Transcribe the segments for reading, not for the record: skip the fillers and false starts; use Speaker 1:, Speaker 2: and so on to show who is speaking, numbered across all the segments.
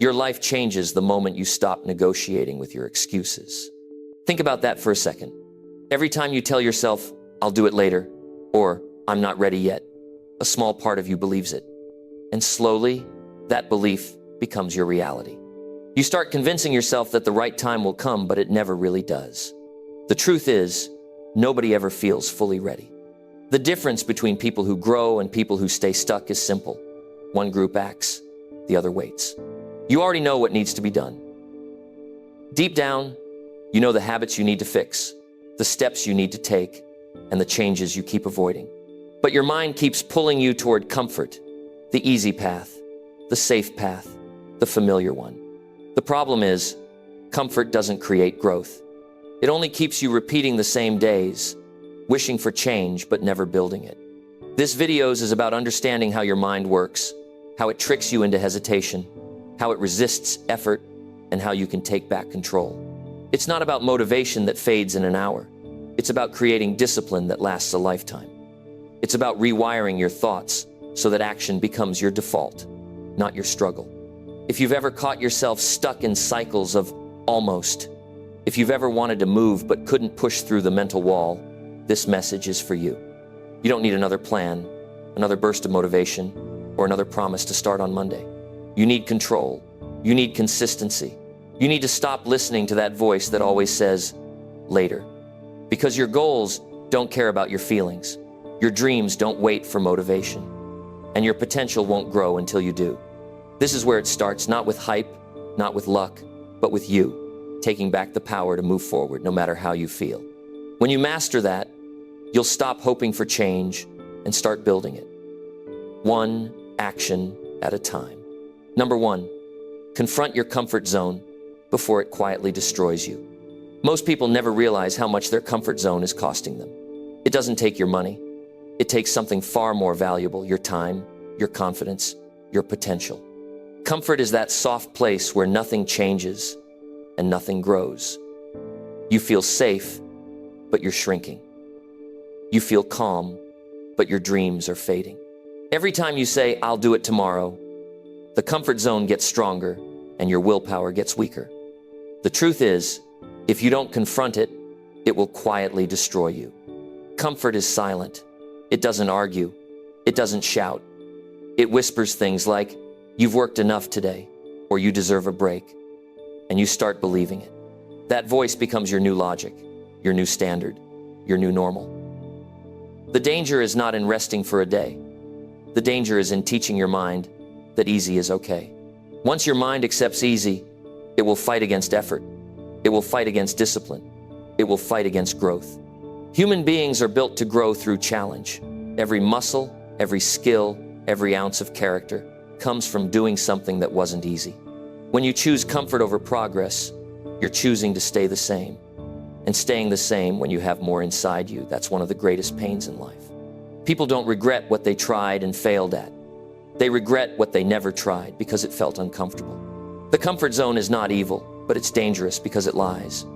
Speaker 1: Your life changes the moment you stop negotiating with your excuses. Think about that for a second. Every time you tell yourself, "I'll do it later," or "I'm not ready yet," a small part of you believes it. And slowly, that belief becomes your reality. You start convincing yourself that the right time will come, but it never really does. The truth is, nobody ever feels fully ready. The difference between people who grow and people who stay stuck is simple. One group acts, the other waits. You already know what needs to be done. Deep down, you know the habits you need to fix, the steps you need to take, and the changes you keep avoiding. But your mind keeps pulling you toward comfort, the easy path, the safe path, the familiar one. The problem is, comfort doesn't create growth. It only keeps you repeating the same days, wishing for change but never building it. This video is about understanding how your mind works, how it tricks you into hesitation, how it resists effort, and how you can take back control. It's not about motivation that fades in an hour. It's about creating discipline that lasts a lifetime. It's about rewiring your thoughts so that action becomes your default, not your struggle. If you've ever caught yourself stuck in cycles of almost, if you've ever wanted to move but couldn't push through the mental wall, this message is for you. You don't need another plan, another burst of motivation, or another promise to start on Monday. You need control. You need consistency. You need to stop listening to that voice that always says, later. Because your goals don't care about your feelings. Your dreams don't wait for motivation. And your potential won't grow until you do. This is where it starts, not with hype, not with luck, but with you, taking back the power to move forward no matter how you feel. When you master that, you'll stop hoping for change and start building it. One action at a time. Number 1, confront your comfort zone before it quietly destroys you. Most people never realize how much their comfort zone is costing them. It doesn't take your money. It takes something far more valuable, your time, your confidence, your potential. Comfort is that soft place where nothing changes and nothing grows. You feel safe, but you're shrinking. You feel calm, but your dreams are fading. Every time you say, "I'll do it tomorrow," the comfort zone gets stronger and your willpower gets weaker. The truth is, if you don't confront it, it will quietly destroy you. Comfort is silent. It doesn't argue. It doesn't shout. It whispers things like, "You've worked enough today," or "You deserve a break," and you start believing it. That voice becomes your new logic, your new standard, your new normal. The danger is not in resting for a day. The danger is in teaching your mind that easy is okay. Once your mind accepts easy, it will fight against effort. It will fight against discipline. It will fight against growth. Human beings are built to grow through challenge. Every muscle, every skill, every ounce of character comes from doing something that wasn't easy. When you choose comfort over progress, you're choosing to stay the same. And staying the same when you have more inside you, that's one of the greatest pains in life. People don't regret what they tried and failed at. They regret what they never tried because it felt uncomfortable. The comfort zone is not evil, but it's dangerous because it lies.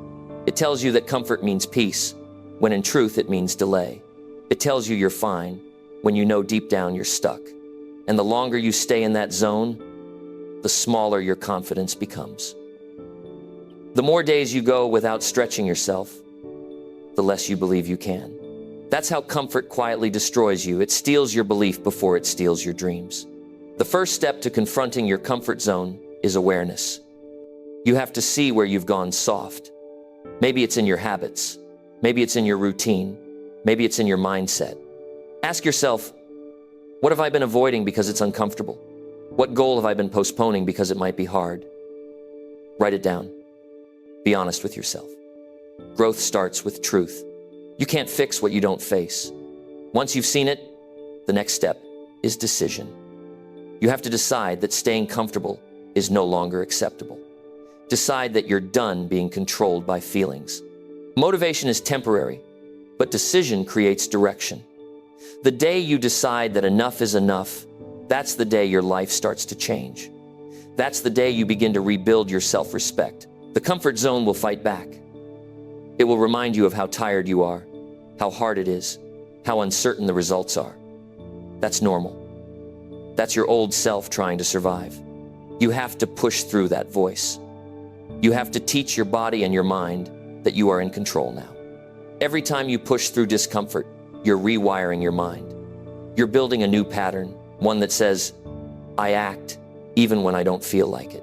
Speaker 1: It tells you that comfort means peace, when in truth it means delay. It tells you you're fine, when you know deep down you're stuck. And the longer you stay in that zone, the smaller your confidence becomes. The more days you go without stretching yourself, the less you believe you can. That's how comfort quietly destroys you. It steals your belief before it steals your dreams. The first step to confronting your comfort zone is awareness. You have to see where you've gone soft. Maybe it's in your habits. Maybe it's in your routine. Maybe it's in your mindset. Ask yourself, what have I been avoiding because it's uncomfortable? What goal have I been postponing because it might be hard? Write it down. Be honest with yourself. Growth starts with truth. You can't fix what you don't face. Once you've seen it, the next step is decision. You have to decide that staying comfortable is no longer acceptable. Decide that you're done being controlled by feelings. Motivation is temporary, but decision creates direction. The day you decide that enough is enough, that's the day your life starts to change. That's the day you begin to rebuild your self-respect. The comfort zone will fight back. It will remind you of how tired you are, how hard it is, how uncertain the results are. That's normal. That's your old self trying to survive. You have to push through that voice. You have to teach your body and your mind that you are in control now. Every time you push through discomfort, you're rewiring your mind. You're building a new pattern, one that says, I act even when I don't feel like it.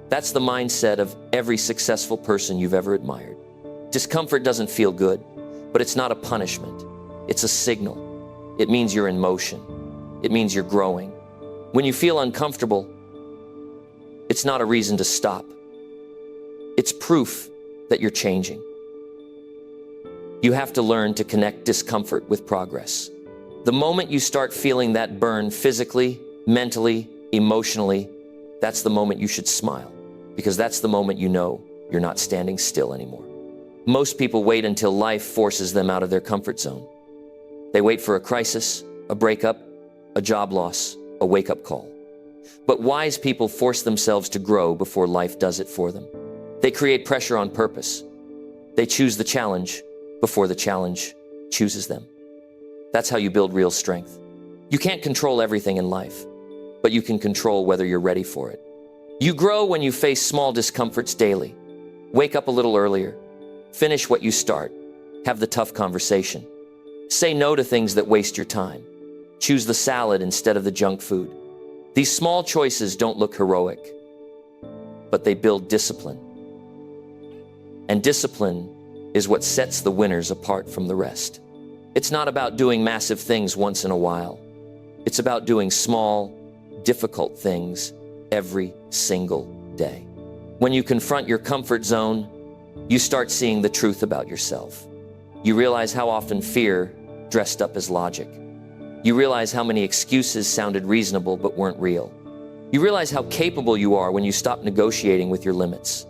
Speaker 1: That's the mindset of every successful person you've ever admired. Discomfort doesn't feel good, but it's not a punishment. It's a signal. It means you're in motion. It means you're growing. When you feel uncomfortable, it's not a reason to stop. It's proof that you're changing. You have to learn to connect discomfort with progress. The moment you start feeling that burn physically, mentally, emotionally, that's the moment you should smile, because that's the moment you know you're not standing still anymore. Most people wait until life forces them out of their comfort zone. They wait for a crisis, a breakup, a job loss, a wake-up call. But wise people force themselves to grow before life does it for them. They create pressure on purpose. They choose the challenge before the challenge chooses them. That's how you build real strength. You can't control everything in life, but you can control whether you're ready for it. You grow when you face small discomforts daily. Wake up a little earlier. Finish what you start. Have the tough conversation. Say no to things that waste your time. Choose the salad instead of the junk food. These small choices don't look heroic, but they build discipline. And discipline is what sets the winners apart from the rest. It's not about doing massive things once in a while. It's about doing small, difficult things every single day. When you confront your comfort zone, you start seeing the truth about yourself. You realize how often fear dressed up as logic. You realize how many excuses sounded reasonable but weren't real. You realize how capable you are when you stop negotiating with your limits.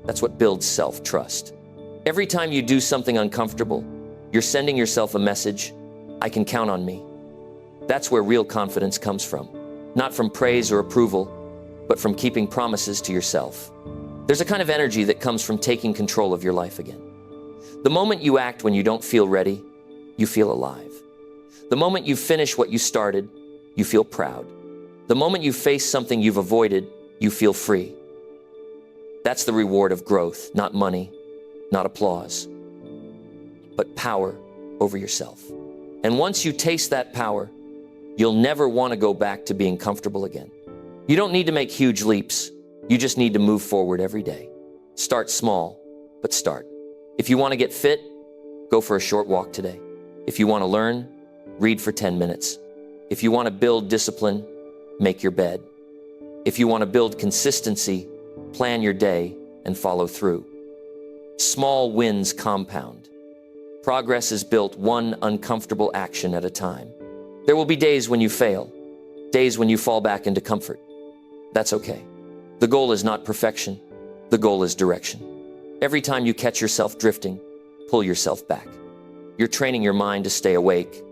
Speaker 1: That's what builds self-trust. Every time you do something uncomfortable, you're sending yourself a message, I can count on me. That's where real confidence comes from. Not from praise or approval, but from keeping promises to yourself. There's a kind of energy that comes from taking control of your life again. The moment you act when you don't feel ready, you feel alive. The moment you finish what you started, you feel proud. The moment you face something you've avoided, you feel free. That's the reward of growth, not money, not applause, but power over yourself. And once you taste that power, you'll never want to go back to being comfortable again. You don't need to make huge leaps. You just need to move forward every day. Start small, but start. If you want to get fit, go for a short walk today. If you want to learn, read for 10 minutes. If you want to build discipline, make your bed. If you want to build consistency, plan your day and follow through. Small wins compound. Progress is built one uncomfortable action at a time. There will be days when you fail, days when you fall back into comfort. That's okay. The goal is not perfection. The goal is direction. Every time you catch yourself drifting, pull yourself back. You're training your mind to stay awake,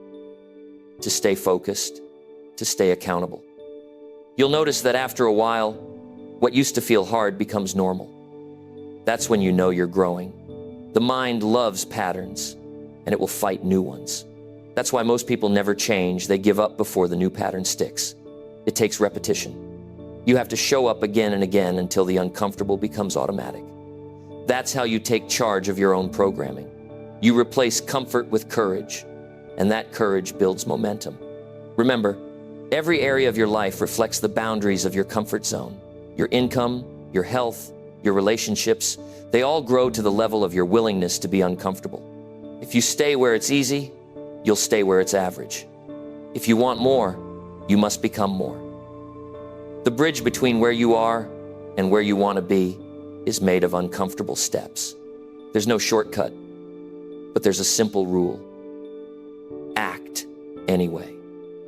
Speaker 1: to stay focused, to stay accountable. You'll notice that after a while, what used to feel hard becomes normal. That's when you know you're growing. The mind loves patterns, and it will fight new ones. That's why most people never change. They give up before the new pattern sticks. It takes repetition. You have to show up again and again until the uncomfortable becomes automatic. That's how you take charge of your own programming. You replace comfort with courage, and that courage builds momentum. Remember, every area of your life reflects the boundaries of your comfort zone. Your income, your health, your relationships, they all grow to the level of your willingness to be uncomfortable. If you stay where it's easy, you'll stay where it's average. If you want more, you must become more. The bridge between where you are and where you want to be is made of uncomfortable steps. There's no shortcut, but there's a simple rule. Act anyway.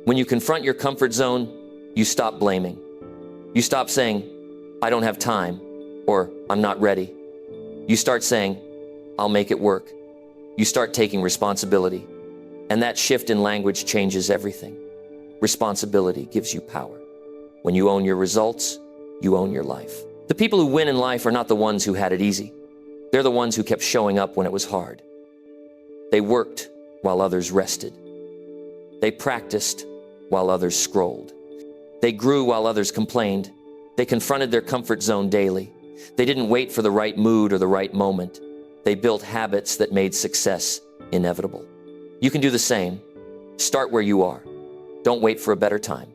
Speaker 1: When you confront your comfort zone, you stop blaming. You stop saying, I don't have time, or I'm not ready. You start saying, I'll make it work. You start taking responsibility. And that shift in language changes everything. Responsibility gives you power. When you own your results, you own your life. The people who win in life are not the ones who had it easy. They're the ones who kept showing up when it was hard. They worked while others rested. They practiced while others scrolled. They grew while others complained. They confronted their comfort zone daily. They didn't wait for the right mood or the right moment. They built habits that made success inevitable. You can do the same. Start where you are. Don't wait for a better time.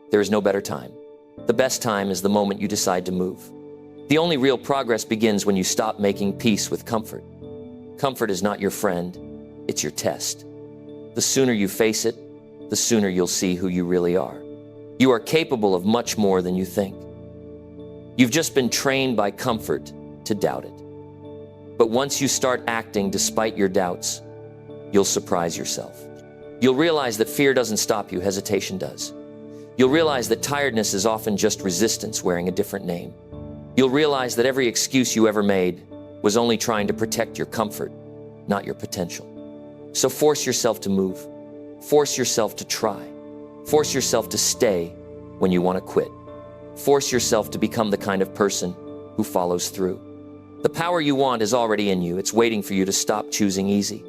Speaker 1: There is no better time. The best time is the moment you decide to move. The only real progress begins when you stop making peace with comfort. Comfort is not your friend, it's your test. The sooner you face it, the sooner you'll see who you really are. You are capable of much more than you think. You've just been trained by comfort to doubt it. But once you start acting despite your doubts, you'll surprise yourself. You'll realize that fear doesn't stop you, hesitation does. You'll realize that tiredness is often just resistance wearing a different name. You'll realize that every excuse you ever made was only trying to protect your comfort, not your potential. So force yourself to move. Force yourself to try. Force yourself to stay when you want to quit. Force yourself to become the kind of person who follows through. The power you want is already in you. It's waiting for you to stop choosing easy.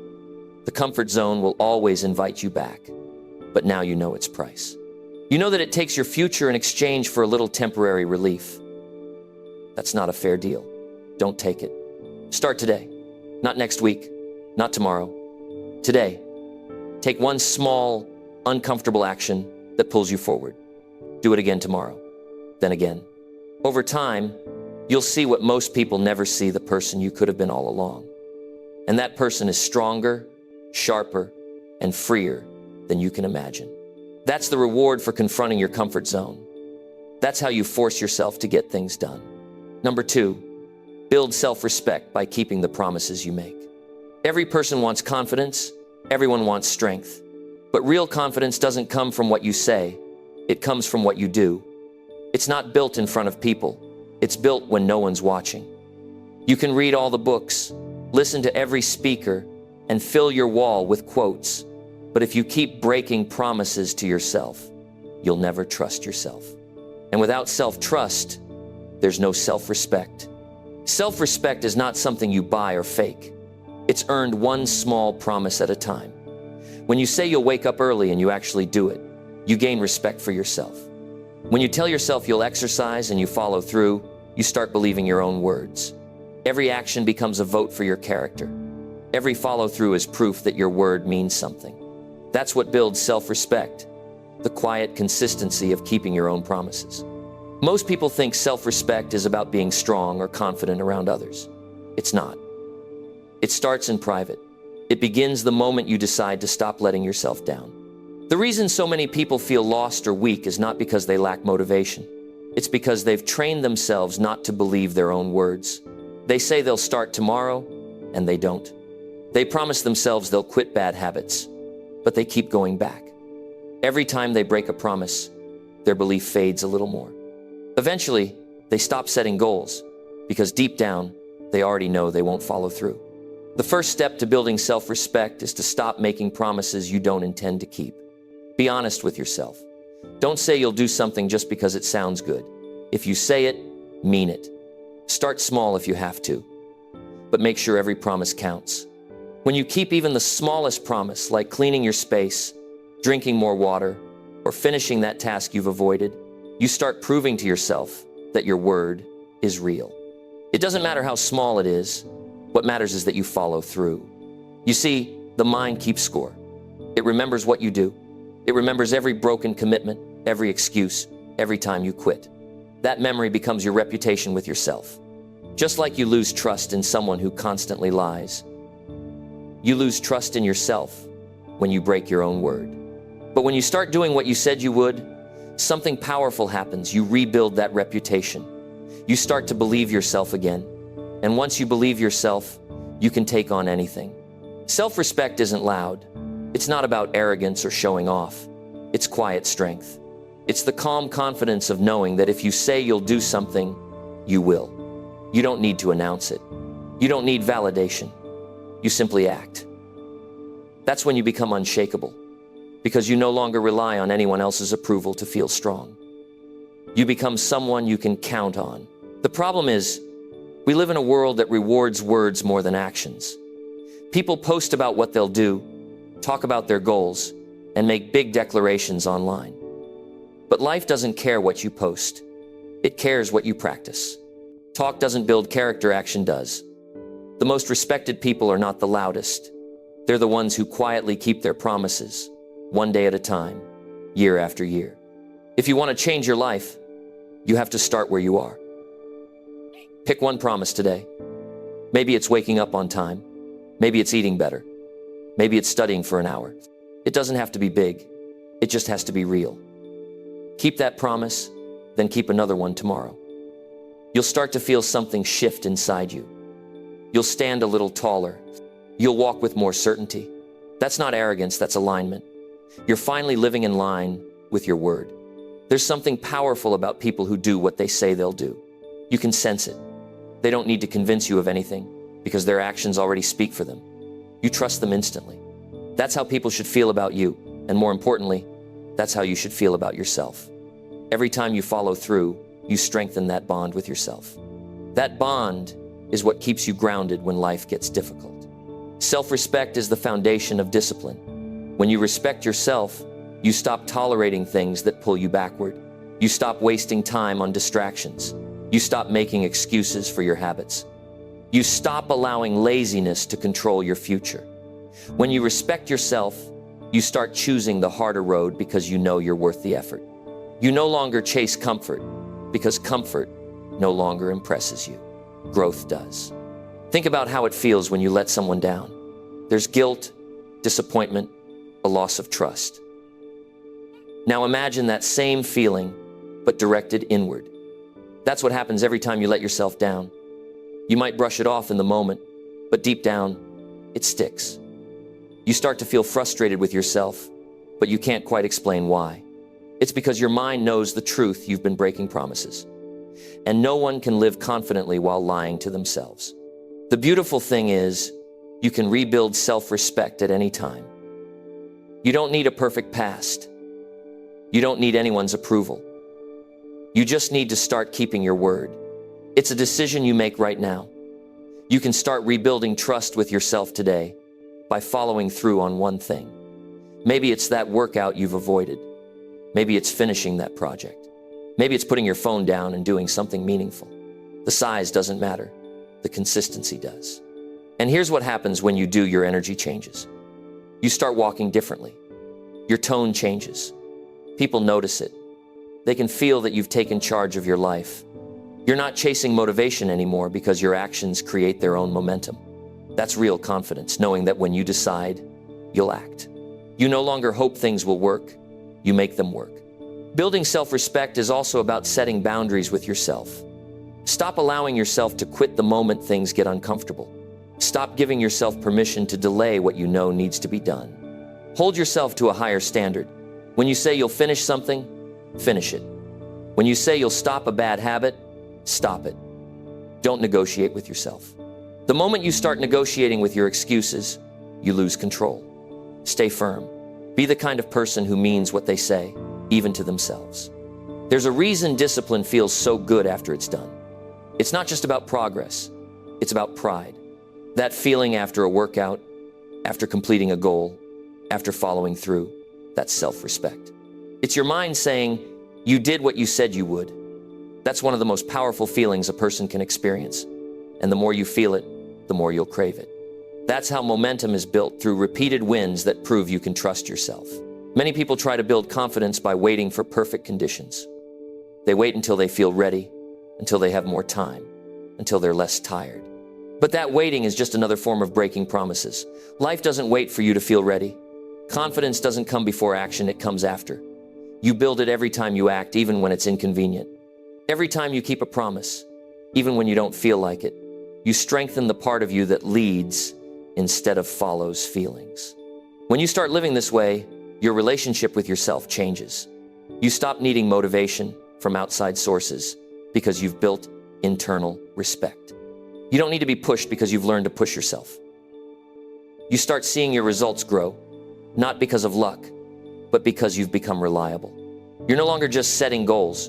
Speaker 1: The comfort zone will always invite you back, but now you know its price. You know that it takes your future in exchange for a little temporary relief. That's not a fair deal. Don't take it. Start today. Not next week. Not tomorrow. Today. Take one small, uncomfortable action that pulls you forward. Do it again tomorrow. Then again. Over time, you'll see what most people never see: the person you could have been all along. And that person is stronger, sharper, and freer than you can imagine. That's the reward for confronting your comfort zone. That's how you force yourself to get things done. Number 2, build self-respect by keeping the promises you make. Every person wants confidence. Everyone wants strength. But real confidence doesn't come from what you say. It comes from what you do. It's not built in front of people. It's built when no one's watching. You can read all the books, listen to every speaker, and fill your wall with quotes. But if you keep breaking promises to yourself, you'll never trust yourself. And without self-trust, there's no self-respect. Self-respect is not something you buy or fake. It's earned one small promise at a time. When you say you'll wake up early and you actually do it, you gain respect for yourself. When you tell yourself you'll exercise and you follow through, you start believing your own words. Every action becomes a vote for your character. Every follow-through is proof that your word means something. That's what builds self-respect, the quiet consistency of keeping your own promises. Most people think self-respect is about being strong or confident around others. It's not. It starts in private. It begins the moment you decide to stop letting yourself down. The reason so many people feel lost or weak is not because they lack motivation. It's because they've trained themselves not to believe their own words. They say they'll start tomorrow, and they don't. They promise themselves they'll quit bad habits, but they keep going back. Every time they break a promise, their belief fades a little more. Eventually, they stop setting goals because deep down, they already know they won't follow through. The first step to building self-respect is to stop making promises you don't intend to keep. Be honest with yourself. Don't say you'll do something just because it sounds good. If you say it, mean it. Start small if you have to, but make sure every promise counts. When you keep even the smallest promise, like cleaning your space, drinking more water, or finishing that task you've avoided, you start proving to yourself that your word is real. It doesn't matter how small it is. What matters is that you follow through. You see, the mind keeps score. It remembers what you do. It remembers every broken commitment, every excuse, every time you quit. That memory becomes your reputation with yourself. Just like you lose trust in someone who constantly lies, you lose trust in yourself when you break your own word. But when you start doing what you said you would, something powerful happens. You rebuild that reputation. You start to believe yourself again. And once you believe yourself, you can take on anything. Self-respect isn't loud. It's not about arrogance or showing off. It's quiet strength. It's the calm confidence of knowing that if you say you'll do something, you will. You don't need to announce it. You don't need validation. You simply act. That's when you become unshakable, because you no longer rely on anyone else's approval to feel strong. You become someone you can count on. The problem is, we live in a world that rewards words more than actions. People post about what they'll do, talk about their goals, and make big declarations online. But life doesn't care what you post. It cares what you practice. Talk doesn't build character, action does. The most respected people are not the loudest. They're the ones who quietly keep their promises, one day at a time, year after year. If you want to change your life, you have to start where you are. Pick one promise today. Maybe it's waking up on time. Maybe it's eating better. Maybe it's studying for an hour. It doesn't have to be big. It just has to be real. Keep that promise, then keep another one tomorrow. You'll start to feel something shift inside you. You'll stand a little taller. You'll walk with more certainty. That's not arrogance, that's alignment. You're finally living in line with your word. There's something powerful about people who do what they say they'll do. You can sense it. They don't need to convince you of anything because their actions already speak for them. You trust them instantly. That's how people should feel about you. And more importantly, that's how you should feel about yourself. Every time you follow through, you strengthen that bond with yourself. That bond is what keeps you grounded when life gets difficult. Self-respect is the foundation of discipline. When you respect yourself, you stop tolerating things that pull you backward. You stop wasting time on distractions. You stop making excuses for your habits. You stop allowing laziness to control your future. When you respect yourself, you start choosing the harder road because you know you're worth the effort. You no longer chase comfort because comfort no longer impresses you. Growth does. Think about how it feels when you let someone down. There's guilt, disappointment, a loss of trust. Now imagine that same feeling, but directed inward. That's what happens every time you let yourself down. You might brush it off in the moment, but deep down, it sticks. You start to feel frustrated with yourself, but you can't quite explain why. It's because your mind knows the truth. You've been breaking promises. And no one can live confidently while lying to themselves. The beautiful thing is, you can rebuild self-respect at any time. You don't need a perfect past. You don't need anyone's approval. You just need to start keeping your word. It's a decision you make right now. You can start rebuilding trust with yourself today by following through on one thing. Maybe it's that workout you've avoided. Maybe it's finishing that project. Maybe it's putting your phone down and doing something meaningful. The size doesn't matter. The consistency does. And here's what happens when you do. Your energy changes. You start walking differently. Your tone changes. People notice it. They can feel that you've taken charge of your life. You're not chasing motivation anymore because your actions create their own momentum. That's real confidence, knowing that when you decide, you'll act. You no longer hope things will work. You make them work. Building self-respect is also about setting boundaries with yourself. Stop allowing yourself to quit the moment things get uncomfortable. Stop giving yourself permission to delay what you know needs to be done. Hold yourself to a higher standard. When you say you'll finish something, finish it. When you say you'll stop a bad habit, stop it. Don't negotiate with yourself. The moment you start negotiating with your excuses, you lose control. Stay firm. Be the kind of person who means what they say, even to themselves. There's a reason discipline feels so good after it's done. It's not just about progress. It's about pride. That feeling after a workout, after completing a goal, after following through, that's self-respect. It's your mind saying, you did what you said you would. That's one of the most powerful feelings a person can experience. And the more you feel it, the more you'll crave it. That's how momentum is built, through repeated wins that prove you can trust yourself. Many people try to build confidence by waiting for perfect conditions. They wait until they feel ready, until they have more time, until they're less tired. But that waiting is just another form of breaking promises. Life doesn't wait for you to feel ready. Confidence doesn't come before action, it comes after. You build it every time you act, even when it's inconvenient. Every time you keep a promise, even when you don't feel like it. You strengthen the part of you that leads instead of follows feelings. When you start living this way, your relationship with yourself changes. You stop needing motivation from outside sources because you've built internal respect. You don't need to be pushed because you've learned to push yourself. You start seeing your results grow, not because of luck, but because you've become reliable. You're no longer just setting goals,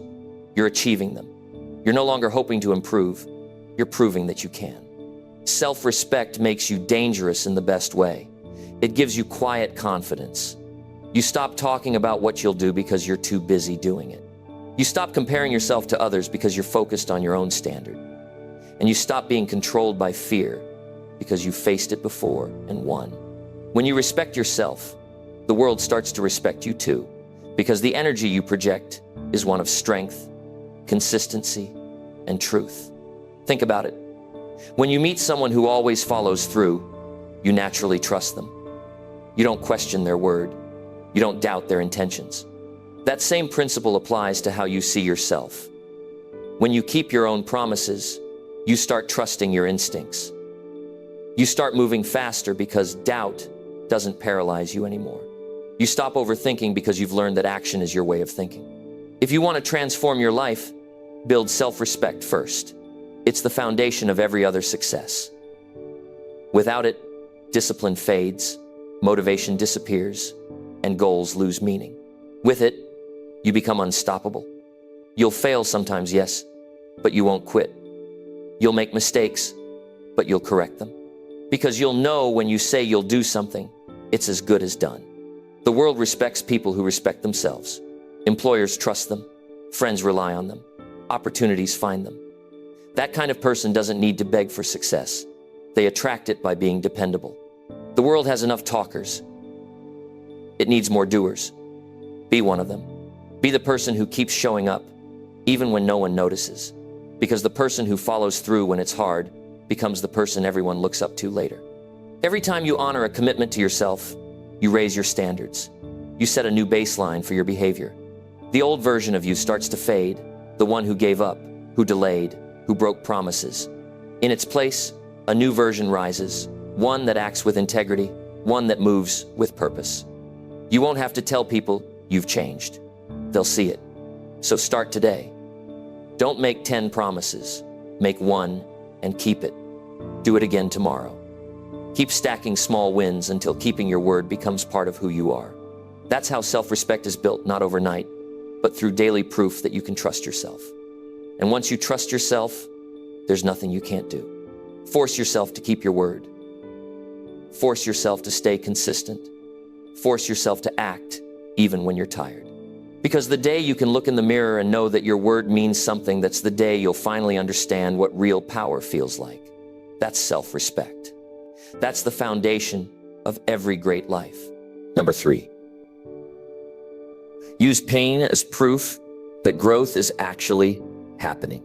Speaker 1: you're achieving them. You're no longer hoping to improve, you're proving that you can. Self-respect makes you dangerous in the best way. It gives you quiet confidence. You stop talking about what you'll do because you're too busy doing it. You stop comparing yourself to others because you're focused on your own standard. And you stop being controlled by fear because you faced it before and won. When you respect yourself, the world starts to respect you too, because the energy you project is one of strength, consistency, and truth. Think about it. When you meet someone who always follows through, you naturally trust them. You don't question their word. You don't doubt their intentions. That same principle applies to how you see yourself. When you keep your own promises, you start trusting your instincts. You start moving faster because doubt doesn't paralyze you anymore. You stop overthinking because you've learned that action is your way of thinking. If you want to transform your life, build self-respect first. It's the foundation of every other success. Without it, discipline fades, motivation disappears, and goals lose meaning. With it, you become unstoppable. You'll fail sometimes, yes, but you won't quit. You'll make mistakes, but you'll correct them. Because you'll know when you say you'll do something, it's as good as done. The world respects people who respect themselves. Employers trust them. Friends rely on them. Opportunities find them. That kind of person doesn't need to beg for success. They attract it by being dependable. The world has enough talkers. It needs more doers. Be one of them. Be the person who keeps showing up, even when no one notices. Because the person who follows through when it's hard becomes the person everyone looks up to later. Every time you honor a commitment to yourself, you raise your standards. You set a new baseline for your behavior. The old version of you starts to fade, the one who gave up, who delayed, who broke promises. In its place, a new version rises, one that acts with integrity, one that moves with purpose. You won't have to tell people you've changed. They'll see it. So start today. Don't make 10 promises. Make one and keep it. Do it again tomorrow. Keep stacking small wins until keeping your word becomes part of who you are. That's how self-respect is built, not overnight, but through daily proof that you can trust yourself. And once you trust yourself, there's nothing you can't do. Force yourself to keep your word. Force yourself to stay consistent. Force yourself to act even when you're tired. Because the day you can look in the mirror and know that your word means something, that's the day you'll finally understand what real power feels like. That's self-respect. That's the foundation of every great life. Number 3. Use pain as proof that growth is actually happening.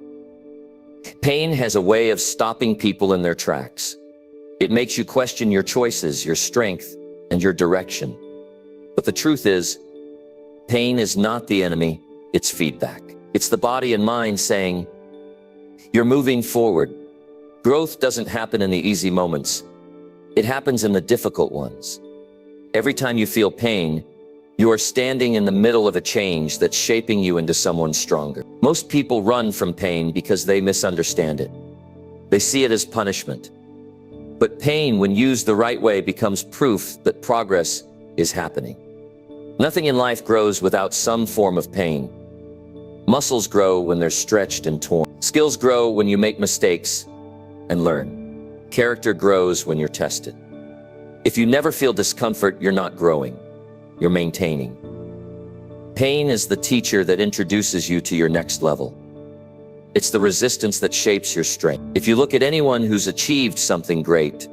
Speaker 1: Pain has a way of stopping people in their tracks. It makes you question your choices, your strength, and your direction. But the truth is, pain is not the enemy, it's feedback. It's the body and mind saying, you're moving forward. Growth doesn't happen in the easy moments. It happens in the difficult ones. Every time you feel pain, you are standing in the middle of a change that's shaping you into someone stronger. Most people run from pain because they misunderstand it. They see it as punishment. But pain, when used the right way, becomes proof that progress is happening. Nothing in life grows without some form of pain. Muscles grow when they're stretched and torn. Skills grow when you make mistakes and learn. Character grows when you're tested. If you never feel discomfort, you're not growing. You're maintaining. Pain is the teacher that introduces you to your next level. It's the resistance that shapes your strength. If you look at anyone who's achieved something great,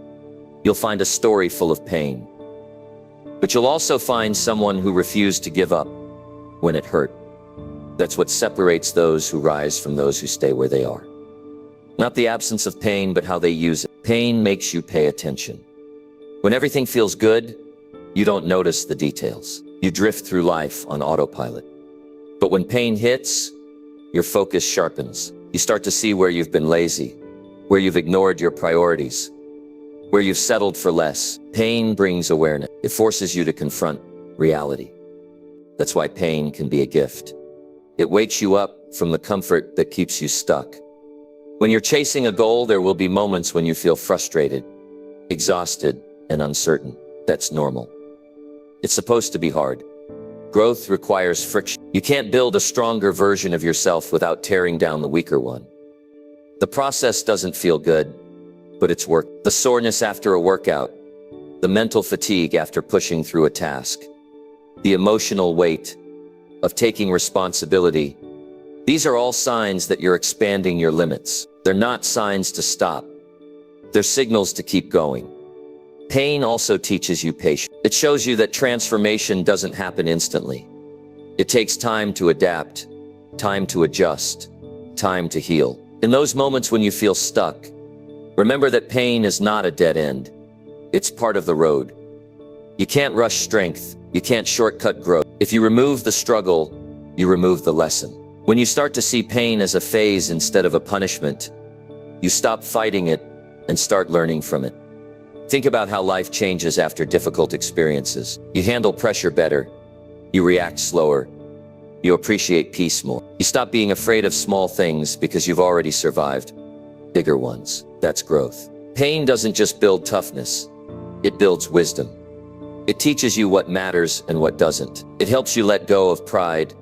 Speaker 1: you'll find a story full of pain. But you'll also find someone who refused to give up when it hurt. That's what separates those who rise from those who stay where they are. Not the absence of pain, but how they use it. Pain makes you pay attention. When everything feels good, you don't notice the details. You drift through life on autopilot. But when pain hits, your focus sharpens. You start to see where you've been lazy, where you've ignored your priorities, where you've settled for less. Pain brings awareness. It forces you to confront reality. That's why pain can be a gift. It wakes you up from the comfort that keeps you stuck. When you're chasing a goal, there will be moments when you feel frustrated, exhausted, and uncertain. That's normal. It's supposed to be hard. Growth requires friction. You can't build a stronger version of yourself without tearing down the weaker one. The process doesn't feel good, but it's work. The soreness after a workout, the mental fatigue after pushing through a task, the emotional weight of taking responsibility These are all signs that you're expanding your limits. They're not signs to stop. They're signals to keep going. Pain also teaches you patience. It shows you that transformation doesn't happen instantly. It takes time to adapt, time to adjust, time to heal. In those moments when you feel stuck, remember that pain is not a dead end. It's part of the road. You can't rush strength. You can't shortcut growth. If you remove the struggle, you remove the lesson. When you start to see pain as a phase instead of a punishment, you stop fighting it and start learning from it. Think about how life changes after difficult experiences. You handle pressure better. You react slower. You appreciate peace more. You stop being afraid of small things because you've already survived bigger ones. That's growth. Pain doesn't just build toughness. It builds wisdom. It teaches you what matters and what doesn't. It helps you let go of pride,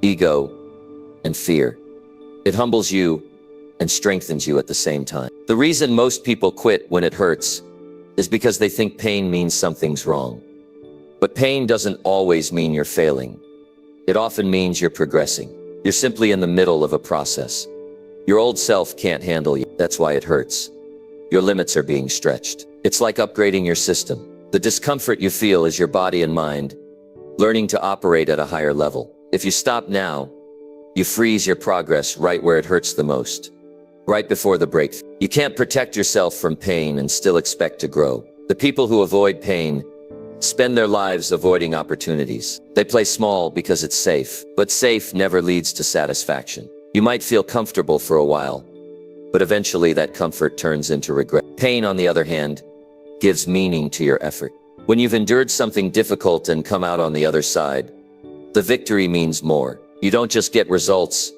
Speaker 1: ego, and fear. It humbles you and strengthens you at the same time. The reason most people quit when it hurts is because they think pain means something's wrong. But pain doesn't always mean you're failing. It often means you're progressing. You're simply in the middle of a process. Your old self can't handle you. That's why it hurts. Your limits are being stretched. It's like upgrading your system. The discomfort you feel is your body and mind learning to operate at a higher level. If you stop now, you freeze your progress right where it hurts the most, right before the breakthrough. You can't protect yourself from pain and still expect to grow. The people who avoid pain spend their lives avoiding opportunities. They play small because it's safe, but safe never leads to satisfaction. You might feel comfortable for a while, but eventually that comfort turns into regret. Pain, on the other hand, gives meaning to your effort. When you've endured something difficult and come out on the other side, the victory means more. You don't just get results,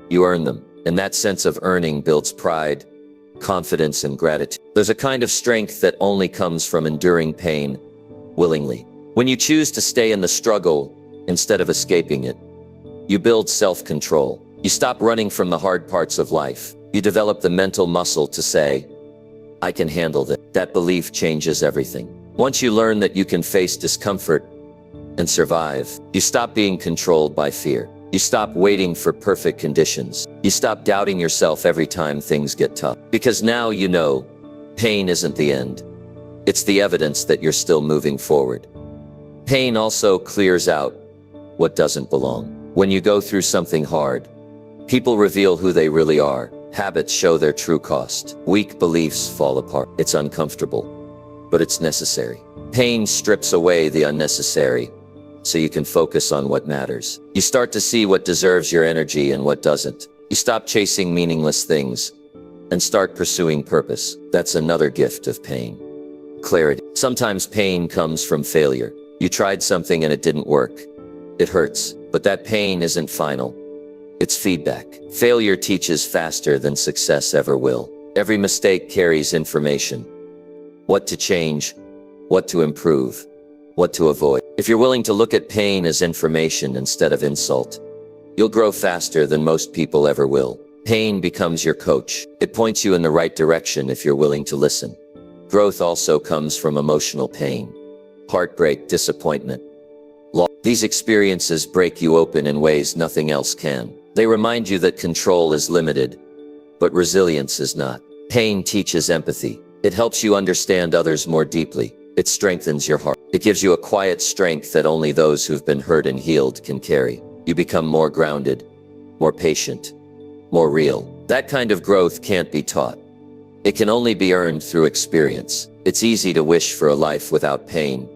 Speaker 1: you earn them. And that sense of earning builds pride, confidence, and gratitude. There's a kind of strength that only comes from enduring pain willingly. When you choose to stay in the struggle instead of escaping it, you build self-control. You stop running from the hard parts of life. You develop the mental muscle to say, I can handle this. That belief changes everything. Once you learn that you can face discomfort and survive, you stop being controlled by fear. You stop waiting for perfect conditions. You stop doubting yourself every time things get tough. Because now you know, pain isn't the end. It's the evidence that you're still moving forward. Pain also clears out what doesn't belong. When you go through something hard, people reveal who they really are. Habits show their true cost. Weak beliefs fall apart. It's uncomfortable, but it's necessary. Pain strips away the unnecessary, so you can focus on what matters. You start to see what deserves your energy and what doesn't. You stop chasing meaningless things and start pursuing purpose. That's another gift of pain. Clarity. Sometimes pain comes from failure. You tried something and it didn't work. It hurts, but that pain isn't final. It's feedback. Failure teaches faster than success ever will. Every mistake carries information. What to change, what to improve, what to avoid. If you're willing to look at pain as information instead of insult, you'll grow faster than most people ever will. Pain becomes your coach. It points you in the right direction if you're willing to listen. Growth also comes from emotional pain. Heartbreak, disappointment, loss. These experiences break you open in ways nothing else can. They remind you that control is limited, but resilience is not. Pain teaches empathy. It helps you understand others more deeply. It strengthens your heart. It gives you a quiet strength that only those who've been hurt and healed can carry. You become more grounded, more patient, more real. That kind of growth can't be taught. It can only be earned through experience. It's easy to wish for a life without pain,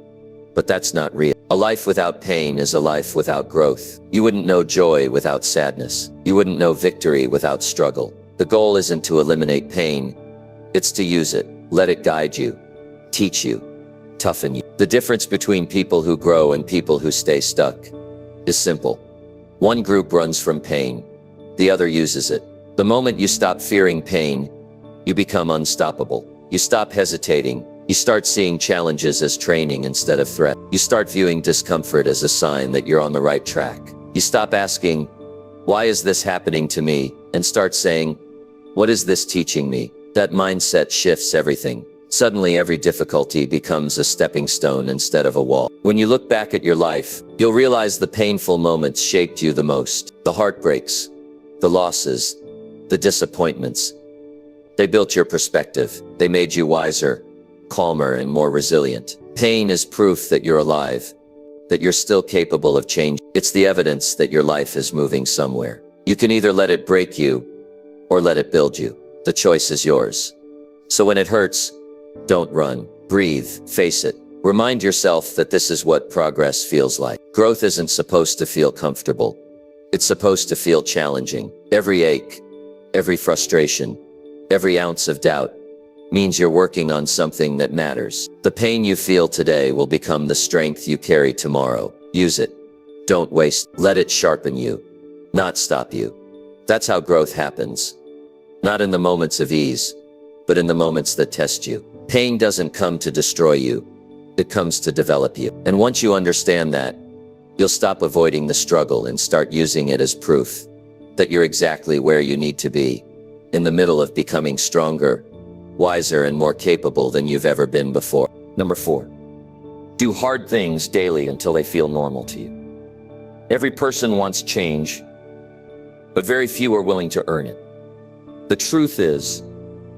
Speaker 1: but that's not real. A life without pain is a life without growth. You wouldn't know joy without sadness. You wouldn't know victory without struggle. The goal isn't to eliminate pain. It's to use it. Let it guide you, teach you, toughen you. The difference between people who grow and people who stay stuck is simple. One group runs from pain. The other uses it. The moment you stop fearing pain, you become unstoppable. You stop hesitating. You start seeing challenges as training instead of threat. You start viewing discomfort as a sign that you're on the right track. You stop asking, why is this happening to me? And start saying, what is this teaching me? That mindset shifts everything. Suddenly every difficulty becomes a stepping stone instead of a wall. When you look back at your life, you'll realize the painful moments shaped you the most. The heartbreaks,
Speaker 2: The losses, the disappointments, they built your perspective. They made you wiser, calmer, and more resilient. Pain is proof that you're alive, that you're still capable of change. It's the evidence that your life is moving somewhere. You can either let it break you or let it build you. The choice is yours. So when it hurts, don't run. Breathe, face it. Remind yourself that this is what progress feels like. Growth isn't supposed to feel comfortable. It's supposed to feel challenging. Every ache, every frustration, every ounce of doubt means you're working on something that matters. The pain you feel today will become the strength you carry tomorrow. Use it. Don't waste. Let it sharpen you, not stop you. That's how growth happens. Not in the moments of ease, but in the moments that test you. Pain doesn't come to destroy you. It comes to develop you. And once you understand that, you'll stop avoiding the struggle and start using it as proof that you're exactly where you need to be, in the middle of becoming stronger, wiser, and more capable than you've ever been before.
Speaker 1: Number 4, do hard things daily until they feel normal to you. Every person wants change, but very few are willing to earn it. The truth is,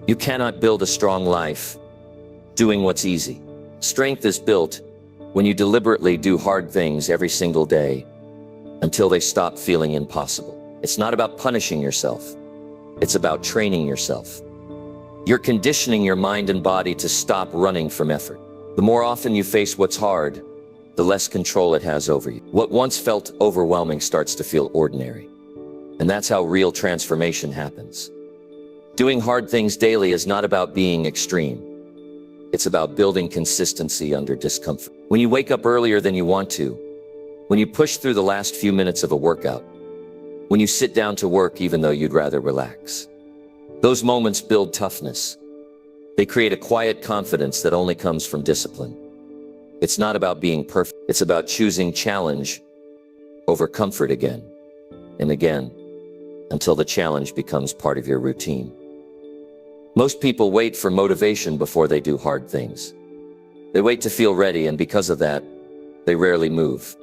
Speaker 1: you cannot build a strong life doing what's easy. Strength is built when you deliberately do hard things every single day until they stop feeling impossible. It's not about punishing yourself. It's about training yourself. You're conditioning your mind and body to stop running from effort. The more often you face what's hard, the less control it has over you. What once felt overwhelming starts to feel ordinary. And that's how real transformation happens. Doing hard things daily is not about being extreme. It's about building consistency under discomfort. When you wake up earlier than you want to, when you push through the last few minutes of a workout, when you sit down to work even though you'd rather relax. Those moments build toughness. They create a quiet confidence that only comes from discipline. It's not about being perfect. It's about choosing challenge over comfort again and again until the challenge becomes part of your routine. Most people wait for motivation before they do hard things. They wait to feel ready, and because of that, they rarely move.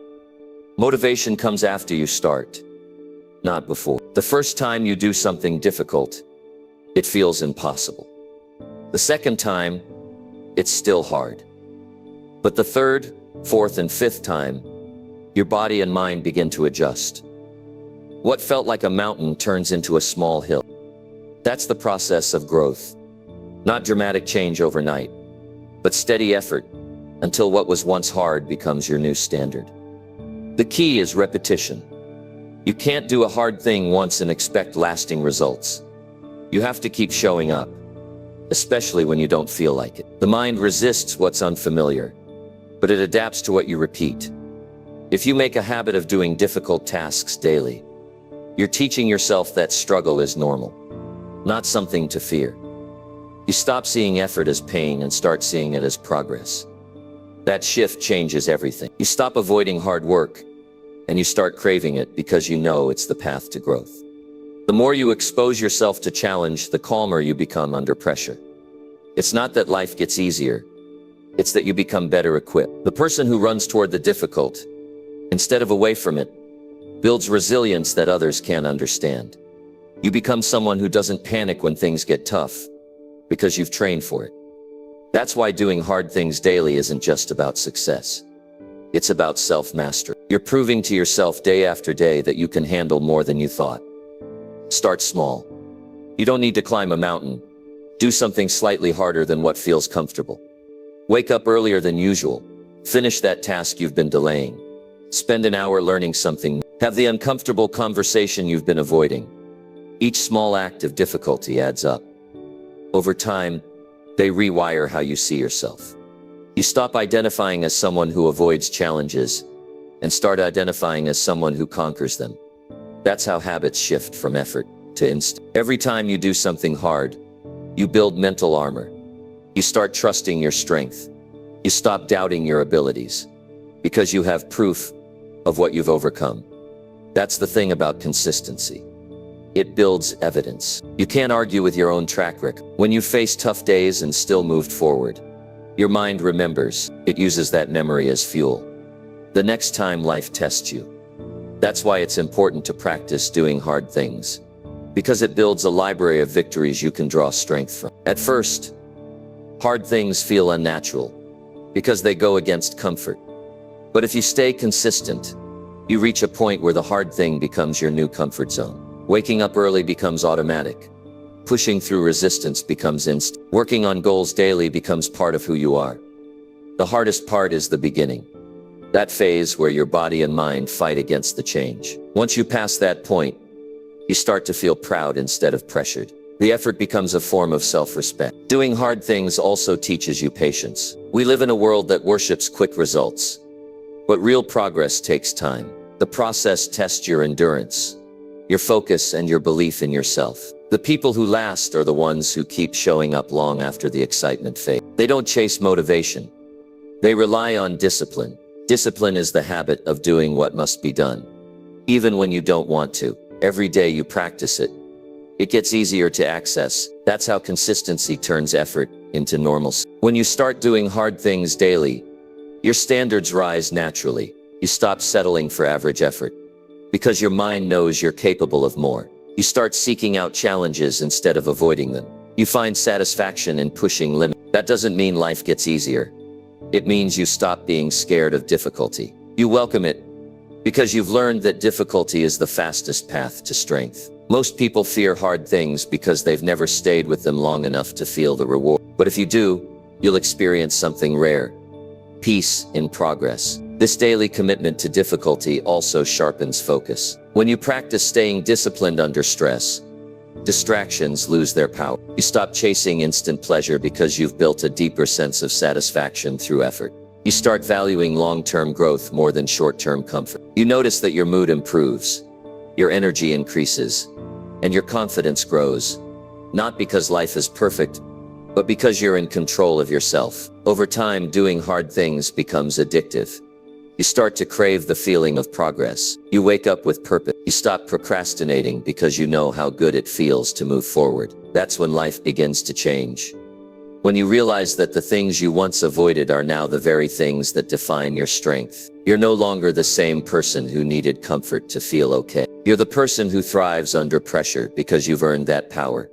Speaker 1: Motivation comes after you start, not before. The first time you do something difficult, it feels impossible. The second time, it's still hard. But the third, fourth, and fifth time, your body and mind begin to adjust. What felt like a mountain turns into a small hill. That's the process of growth. Not dramatic change overnight, but steady effort until what was once hard becomes your new standard. The key is repetition. You can't do a hard thing once and expect lasting results. You have to keep showing up, especially when you don't feel like it. The mind resists what's unfamiliar, but it adapts to what you repeat. If you make a habit of doing difficult tasks daily, you're teaching yourself that struggle is normal, not something to fear. You stop seeing effort as pain and start seeing it as progress. That shift changes everything. You stop avoiding hard work, and you start craving it because you know it's the path to growth. The more you expose yourself to challenge, the calmer you become under pressure. It's not that life gets easier, it's that you become better equipped. The person who runs toward the difficult, instead of away from it, builds resilience that others can't understand. You become someone who doesn't panic when things get tough, because you've trained for it. That's why doing hard things daily isn't just about success. It's about self-mastery. You're proving to yourself day after day that you can handle more than you thought. Start small. You don't need to climb a mountain. Do something slightly harder than what feels comfortable. Wake up earlier than usual. Finish that task you've been delaying. Spend an hour learning something. Have the uncomfortable conversation you've been avoiding. Each small act of difficulty adds up. Over time, they rewire how you see yourself. You stop identifying as someone who avoids challenges and start identifying as someone who conquers them. That's how habits shift from effort to instinct. Every time you do something hard, you build mental armor. You start trusting your strength. You stop doubting your abilities because you have proof of what you've overcome. That's the thing about consistency. It builds evidence. You can't argue with your own track record. When you face tough days and still moved forward, your mind remembers. It uses that memory as fuel. The next time life tests you. That's why it's important to practice doing hard things
Speaker 2: because it builds a library of victories you can draw strength from. At first, hard things feel unnatural because they go against comfort. But if you stay consistent, you reach a point where the hard thing becomes your new comfort zone. Waking up early becomes automatic. Pushing through resistance becomes instant. Working on goals daily becomes part of who you are. The hardest part is the beginning. That phase where your body and mind fight against the change. Once you pass that point, you start to feel proud instead of pressured. The effort becomes a form of self-respect. Doing hard things also teaches you patience. We live in a world that worships quick results. But real progress takes time. The process tests your endurance, your focus, and your belief in yourself. The people who last are the ones who keep showing up long after the excitement fades. They don't chase motivation. They rely on discipline. Discipline is the habit of doing what must be done, even when you don't want to. Every day you practice it, it gets easier to access. That's how consistency turns effort into normalcy. When you start doing hard things daily, your standards rise naturally. You stop settling for average effort because your mind knows you're capable of more. You start seeking out challenges instead of avoiding them. You find satisfaction in pushing limits. That doesn't mean life gets easier. It means you stop being scared of difficulty. You welcome it because you've learned that difficulty is the fastest path to strength. Most people fear hard things because they've never stayed with them long enough to feel the reward. But if you do, you'll experience something rare: peace in progress. This daily commitment to difficulty also sharpens focus. When you practice staying disciplined under stress, distractions lose their power. You stop chasing instant pleasure because you've built a deeper sense of satisfaction through effort. You start valuing long-term growth more than short-term comfort. You notice that your mood improves, your energy increases, and your confidence grows, not because life is perfect, but because you're in control of yourself. Over time, doing hard things becomes addictive. You start to crave the feeling of progress. You wake up with purpose. You stop procrastinating because you know how good it feels to move forward. That's when life begins to change. When you realize that the things you once avoided are now the very things that define your strength. You're no longer the same person who needed comfort to feel okay. You're the person who thrives under pressure because you've earned that power.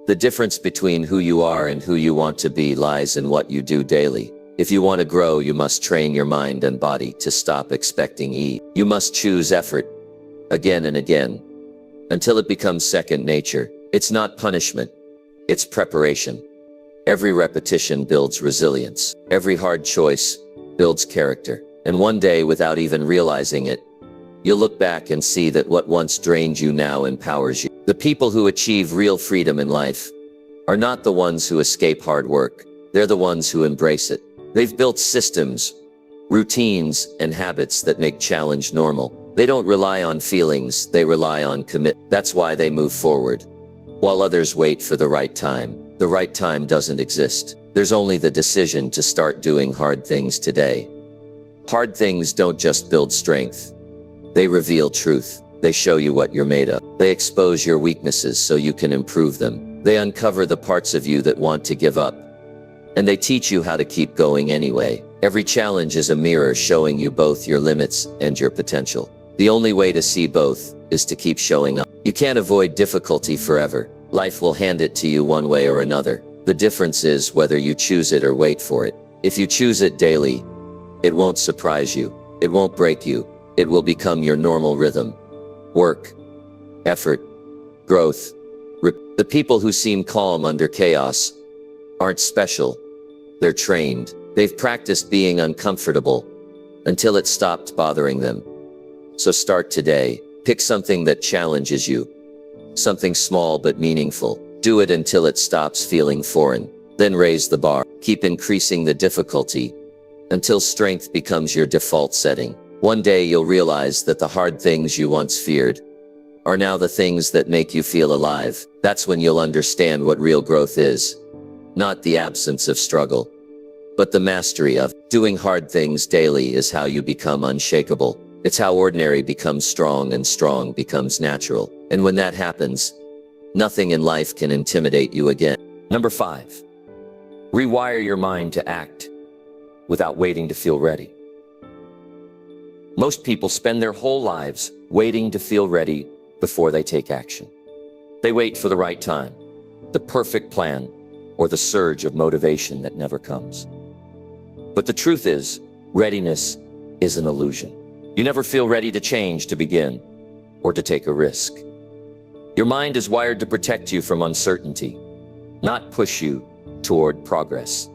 Speaker 2: The difference between who you are and who you want to be lies in what you do daily. If you want to grow, you must train your mind and body to stop expecting ease. You must choose effort again and again until it becomes second nature. It's not punishment, it's preparation. Every repetition builds resilience. Every hard choice builds character. And one day, without even realizing it, you'll look back and see that what once drained you now empowers you. The people who achieve real freedom in life are not the ones who escape hard work. They're the ones who embrace it. They've built systems, routines, and habits that make challenge normal. They don't rely on feelings, they rely on commitment. That's why they move forward. While others wait for the right time doesn't exist. There's only the decision to start doing hard things today. Hard things don't just build strength. They reveal truth. They show you what you're made of. They expose your weaknesses so you can improve them. They uncover the parts of you that want to give up. And they teach you how to keep going anyway. Every challenge is a mirror showing you both your limits and your potential. The only way to see both is to keep showing up. You can't avoid difficulty forever. Life will hand it to you one way or another. The difference is whether you choose it or wait for it. If you choose it daily, it won't surprise you. It won't break you. It will become your normal rhythm. Work, effort, growth. The people who seem calm under chaos aren't special. They're trained. They've practiced being uncomfortable until it stopped bothering them. So start today. Pick something that challenges you. Something small but meaningful. Do it until it stops feeling foreign. Then raise the bar. Keep increasing the difficulty until strength becomes your default setting. One day you'll realize that the hard things you once feared are now the things that make you feel alive. That's when you'll understand what real growth is. Not the absence of struggle, but the mastery of it. Doing hard things daily is how you become unshakable. It's how ordinary becomes strong and strong becomes natural. And when that happens, nothing in life can intimidate you again.
Speaker 1: Number 5, rewire your mind to act without waiting to feel ready. Most people spend their whole lives waiting to feel ready before they take action. They wait for the right time, the perfect plan, or the surge of motivation that never comes. But the truth is, readiness is an illusion. You never feel ready to change, to begin, or to take a risk. Your mind is wired to protect you from uncertainty, not push you toward progress.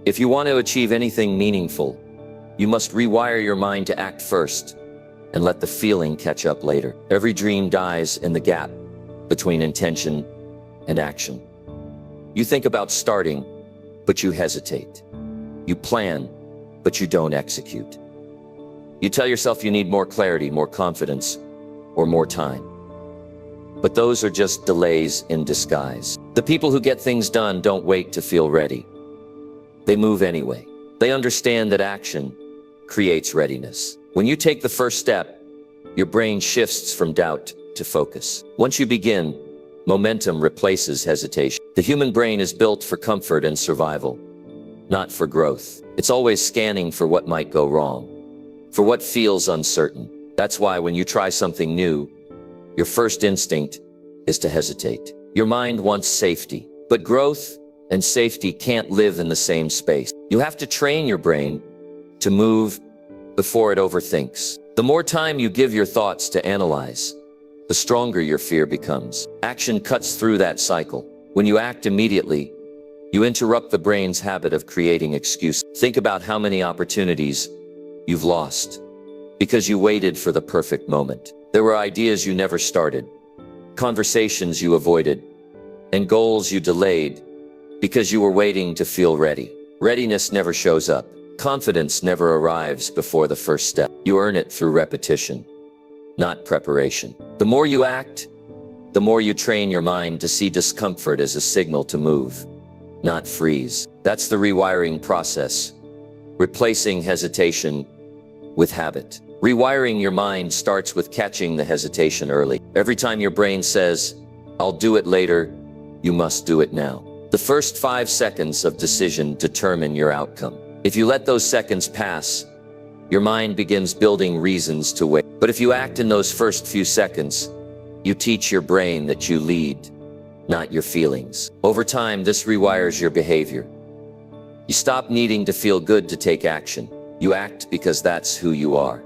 Speaker 1: If you want to achieve anything meaningful, you must rewire your mind to act first and let the feeling catch up later. Every dream dies in the gap between intention and action. You think about starting, but you hesitate. You plan, but you don't execute. You tell yourself you need more clarity, more confidence, or more time. But those are just delays in disguise. The people who get things done don't wait to feel ready. They move anyway. They understand that action creates readiness. When you take the first step, your brain shifts from doubt to focus. Once you begin, momentum replaces hesitation. The human brain is built for comfort and survival, not for growth. It's always scanning for what might go wrong, for what feels uncertain. That's why when you try something new, your first instinct is to hesitate. Your mind wants safety, but growth and safety can't live in the same space. You have to train your brain to move before it overthinks. The more time you give your thoughts to analyze, the stronger your fear becomes. Action cuts through that cycle. When you act immediately, you interrupt the brain's habit of creating excuses. Think about how many opportunities you've lost because you waited for the perfect moment. There were ideas you never started, conversations you avoided, and goals you delayed because you were waiting to feel ready. Readiness never shows up. Confidence never arrives before the first step. You earn it through repetition, not preparation. The more you act, the more you train your mind to see discomfort as a signal to move, not freeze. That's the rewiring process, replacing hesitation with habit. Rewiring your mind starts with catching the hesitation early. Every time your brain says, "I'll do it later," you must do it now. The first 5 seconds of decision determine your outcome. If you let those seconds pass, your mind begins building reasons to wait. But if you act in those first few seconds, you teach your brain that you lead, not your feelings. Over time, this rewires your behavior. You stop needing to feel good to take action. You act because that's who you are.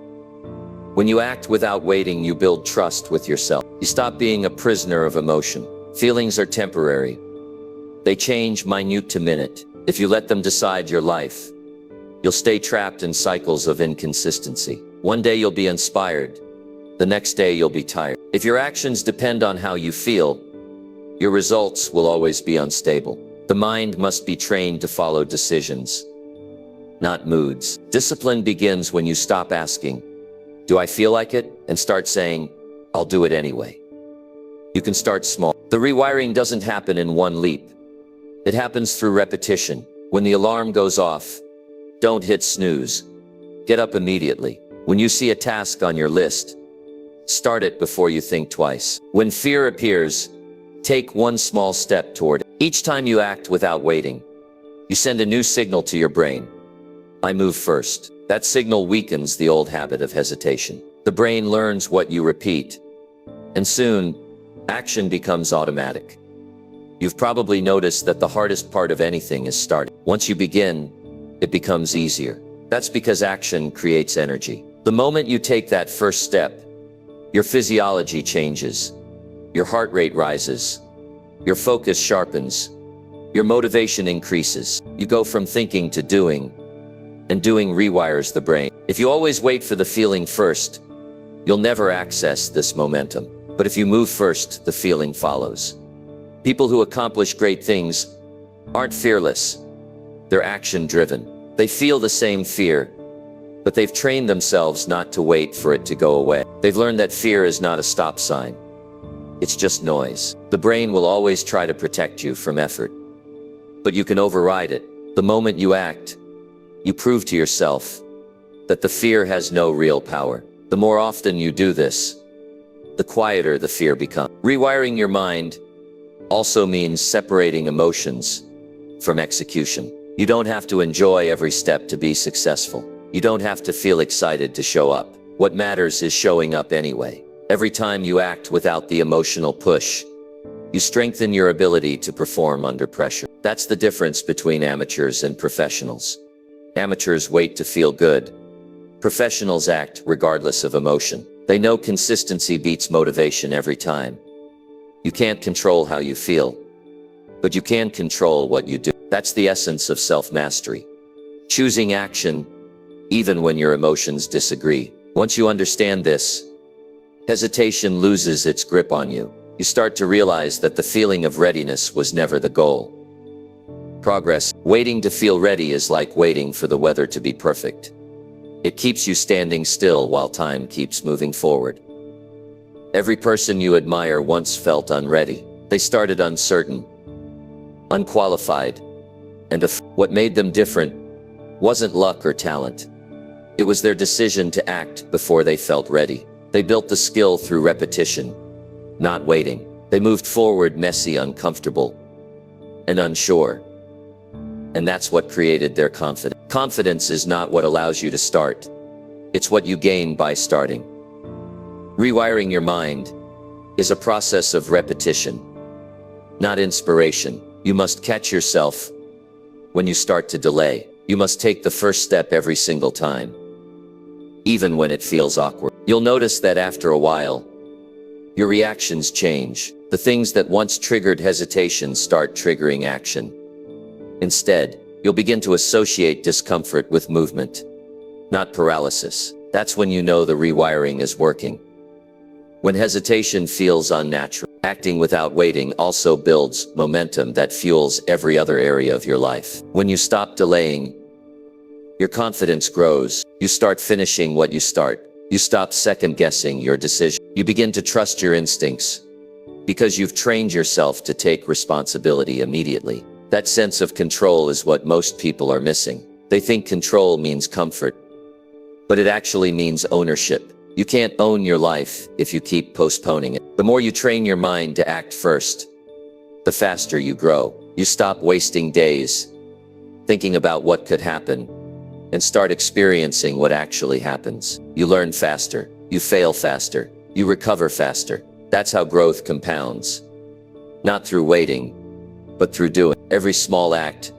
Speaker 1: When you act without waiting, you build trust with yourself. You stop being a prisoner of emotion. Feelings are temporary. They change minute to minute. If you let them decide your life, you'll stay trapped in cycles of inconsistency. One day you'll be inspired. The next day you'll be tired. If your actions depend on how you feel, your results will always be unstable. The mind must be trained to follow decisions, not moods. Discipline begins when you stop asking, "Do I feel like it?" and start saying, "I'll do it anyway." You can start small. The rewiring doesn't happen in one leap. It happens through repetition. When the alarm goes off, don't hit snooze. Get up immediately. When you see a task on your list, start it before you think twice. When fear appears, take one small step toward it. Each time you act without waiting, you send a new signal to your brain. I move first. That signal weakens the old habit of hesitation. The brain learns what you repeat, and soon, action becomes automatic. You've probably noticed that the hardest part of anything is starting. Once you begin, it becomes easier. That's because action creates energy. The moment you take that first step, your physiology changes, your heart rate rises, your focus sharpens, your motivation increases. You go from thinking to doing, and doing rewires the brain. If you always wait for the feeling first, you'll never access this momentum. But if you move first, the feeling follows. People who accomplish great things aren't fearless. They're action-driven. They feel the same fear, but they've trained themselves not to wait for it to go away. They've learned that fear is not a stop sign. It's just noise. The brain will always try to protect you from effort, but you can override it. The moment you act, you prove to yourself that the fear has no real power. The more often you do this, the quieter the fear becomes. Rewiring your mind also means separating emotions from execution. You don't have to enjoy every step to be successful. You don't have to feel excited to show up. What matters is showing up anyway. Every time you act without the emotional push,
Speaker 2: You strengthen your ability to perform under pressure. That's the difference between amateurs and professionals. Amateurs wait to feel good. Professionals act regardless of emotion. They know consistency beats motivation every time. You can't control how you feel, but you can control what you do. That's the essence of self-mastery. Choosing action, even when your emotions disagree. Once you understand this, hesitation loses its grip on you. You start to realize that the feeling of readiness was never the goal. Progress, waiting to feel ready, is like waiting for the weather to be perfect. It keeps you standing still while time keeps moving forward. Every person you admire once felt unready. They started uncertain, unqualified, and what made them different wasn't luck or talent. It was their decision to act before they felt ready. They built the skill through repetition, not waiting. They moved forward messy, uncomfortable, and unsure. And that's what created their confidence. Confidence is not what allows you to start. It's what you gain by starting. Rewiring your mind is a process of repetition, not inspiration. You must catch yourself when you start to delay. You must take the first step every single time, even when it feels awkward. You'll notice that after a while, your reactions change. The things that once triggered hesitation start triggering action. Instead, you'll begin to associate discomfort with movement, not paralysis. That's when you know the rewiring is working. When hesitation feels unnatural, acting without waiting also builds momentum that fuels every other area of your life. When you stop delaying, your confidence grows. You start finishing what you start. You stop second-guessing your decision. You begin to trust your instincts because you've trained yourself to take responsibility immediately. That sense of control is what most people are missing. They think control means comfort, but it actually means ownership. You can't own your life if you keep postponing it. The more you train your mind to act first, the faster you grow. You stop wasting days thinking about what could happen and start experiencing what actually happens. You learn faster, you fail faster, you recover faster. That's how growth compounds. Not through waiting, but through doing. Every small act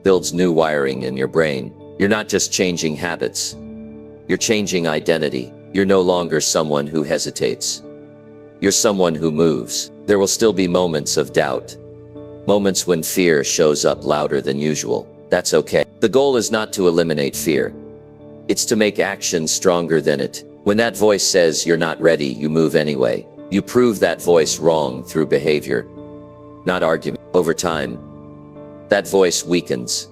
Speaker 2: builds new wiring in your brain. You're not just changing habits, you're changing identity. You're no longer someone who hesitates. You're someone who moves. There will still be moments of doubt, moments when fear shows up louder than usual. That's okay. The goal is not to eliminate fear. It's to make action stronger than it. When that voice says you're not ready, you move anyway. You prove that voice wrong through behavior, not argument. Over time, that voice weakens,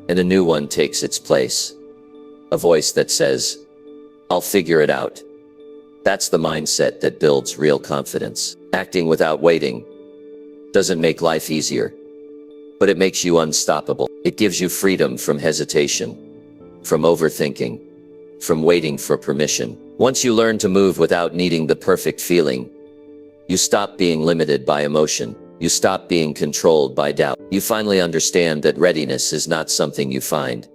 Speaker 2: and a new one takes its place. A voice that says, I'll figure it out. That's the mindset that builds real confidence. Acting without waiting doesn't make life easier, but it makes you unstoppable. It gives you freedom from hesitation, from overthinking, from waiting for permission. Once you learn to move without needing the perfect feeling, you stop being limited by emotion. You stop being controlled by doubt. You finally understand that readiness is not something you find.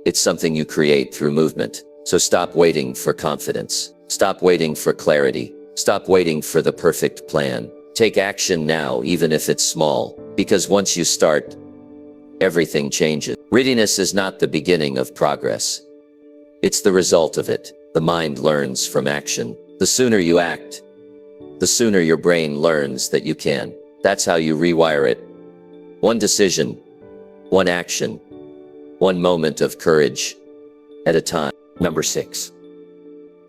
Speaker 2: It's something you create through movement. So stop waiting for confidence. Stop waiting for clarity. Stop waiting for the perfect plan. Take action now, even if it's small, because once you start, everything changes. Readiness is not the beginning of progress. It's the result of it. The mind learns from action. The sooner you act, the sooner your brain learns that you can. That's how you rewire it. One decision, one action, one moment of courage at a time.
Speaker 1: Number 6,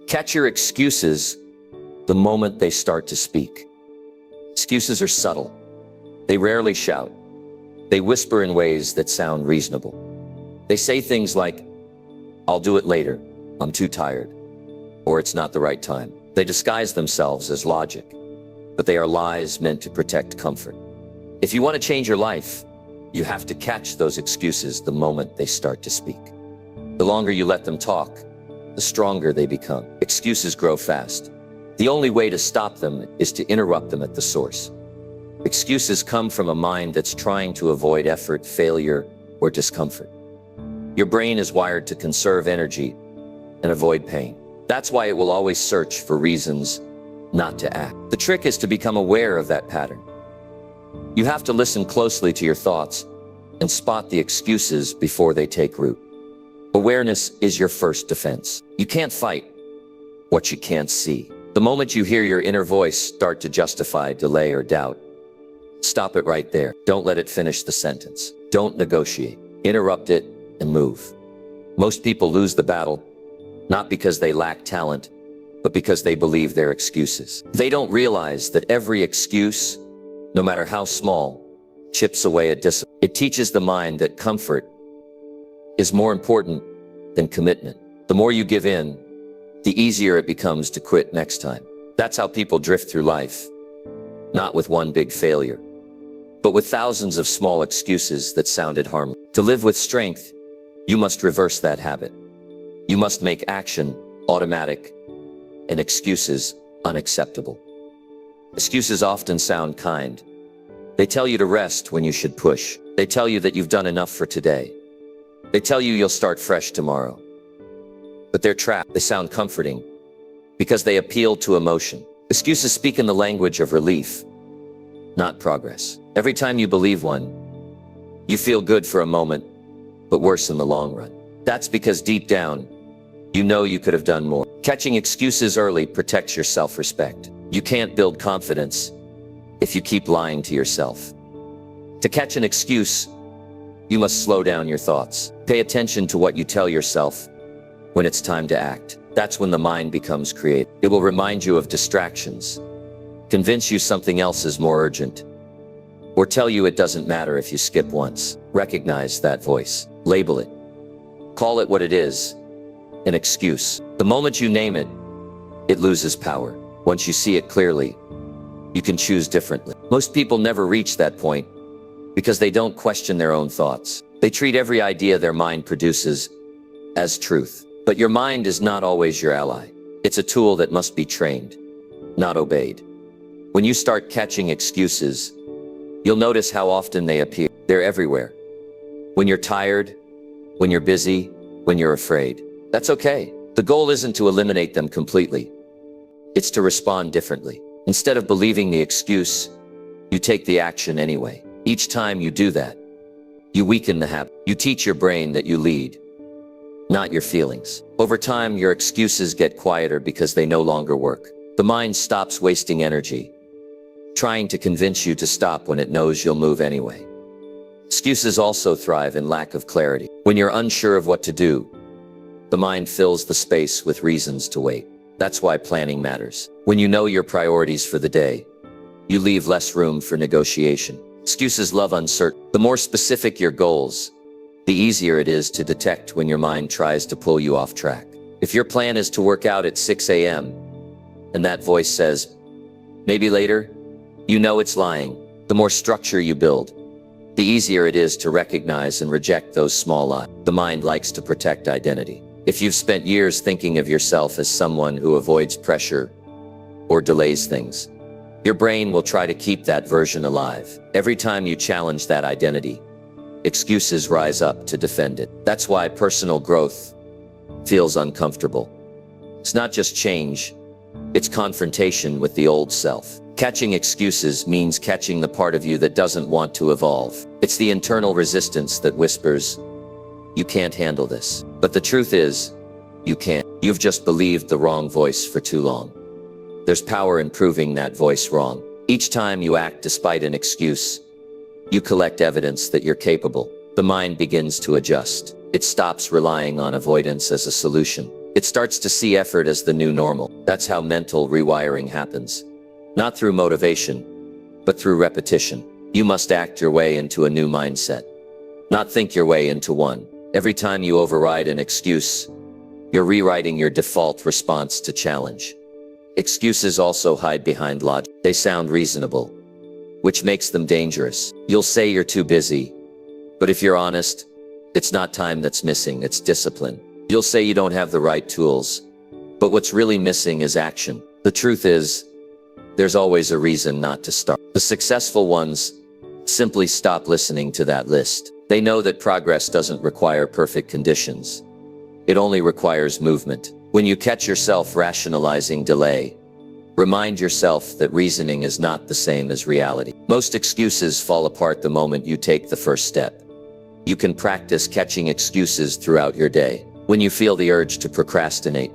Speaker 1: catch your excuses the moment they start to speak. Excuses are subtle. They rarely shout. They whisper in ways that sound reasonable. They say things like, I'll do it later, I'm too tired, or it's not the right time. They disguise themselves as logic, but they are lies meant to protect comfort. If you want to change your life, you have to catch those excuses the moment they start to speak. The longer you let them talk, the stronger they become. Excuses grow fast. The only way to stop them is to interrupt them at the source. Excuses come from a mind that's trying to avoid effort, failure, or discomfort. Your brain is wired to conserve energy and avoid pain. That's why it will always search for reasons not to act. The trick is to become aware of that pattern. You have to listen closely to your thoughts and spot the excuses before they take root. Awareness is your first defense. You can't fight what you can't see. The moment you hear your inner voice start to justify, delay, or doubt, stop it right there. Don't let it finish the sentence. Don't negotiate. Interrupt it and move. Most people lose the battle, not because they lack talent, but because they believe their excuses. They don't realize that every excuse, no matter how small, chips away at discipline. It teaches the mind that comfort is more important than commitment. The more you give in, the easier it becomes to quit next time. That's how people drift through life, not with one big failure, but with thousands of small excuses that sounded harmless. To live with strength, you must reverse that habit. You must make action automatic and excuses unacceptable. Excuses often sound kind. They tell you to rest when you should push. They tell you that you've done enough for today. They tell you you'll start fresh tomorrow. But they're trapped. They sound comforting because they appeal to emotion. Excuses speak in the language of relief, not progress. Every time you believe one, you feel good for a moment, but worse in the long run. That's because deep down, you know you could have done more. Catching excuses early protects your self-respect. You can't build confidence if you keep lying to yourself. To catch an excuse, you must slow down your thoughts. Pay attention to what you tell yourself when it's time to act. That's when the mind becomes creative. It will remind you of distractions, convince you something else is more urgent, or tell you it doesn't matter if you skip once. Recognize that voice. Label it. Call it what it is, an excuse. The moment you name it, it loses power. Once you see it clearly, you can choose differently. Most people never reach that point because they don't question their own thoughts. They treat every idea their mind produces as truth. But your mind is not always your ally. It's a tool that must be trained, not obeyed. When you start catching excuses, you'll notice how often they appear. They're everywhere. When you're tired, when you're busy, when you're afraid. That's okay. The goal isn't to eliminate them completely. It's to respond differently. Instead of believing the excuse, you take the action anyway. Each time you do that, you weaken the habit. You teach your brain that you lead, not your feelings. Over time, your excuses get quieter because they no longer work. The mind stops wasting energy trying to convince you to stop when it knows you'll move anyway. Excuses also thrive in lack of clarity. When you're unsure of what to do, the mind fills the space with reasons to wait. That's why planning matters. When you know your priorities for the day, you leave less room for negotiation. Excuses love uncertainty. The more specific your goals, the easier it is to detect when your mind tries to pull you off track. If your plan is to work out at 6 a.m. and that voice says, maybe later, you know it's lying. The more structure you build, the easier it is to recognize and reject those small lies. The mind likes to protect identity. If you've spent years thinking of yourself as someone who avoids pressure or delays things, your brain will try to keep that version alive. Every time you challenge that identity, excuses rise up to defend it. That's why personal growth feels uncomfortable. It's not just change, it's confrontation with the old self. Catching excuses means catching the part of you that doesn't want to evolve. It's the internal resistance that whispers, you can't handle this. But the truth is, you can't. You've just believed the wrong voice for too long. There's power in proving that voice wrong. Each time you act despite an excuse, you collect evidence that you're capable. The mind begins to adjust. It stops relying on avoidance as a solution. It starts to see effort as the new normal. That's how mental rewiring happens. Not through motivation, but through repetition. You must act your way into a new mindset, not think your way into one. Every time you override an excuse, you're rewriting your default response to challenge. Excuses also hide behind logic. They sound reasonable, which makes them dangerous. You'll say you're too busy, but if you're honest, it's not time that's missing, it's discipline. You'll say you don't have the right tools, but what's really missing is action. The truth is, there's always a reason not to start. The successful ones simply stop listening to that list. They know that progress doesn't require perfect conditions. It only requires movement. When you catch yourself rationalizing delay,
Speaker 2: Remind yourself that reasoning is not the same as reality. Most excuses fall apart the moment you take the first step. You can practice catching excuses throughout your day. When you feel the urge to procrastinate,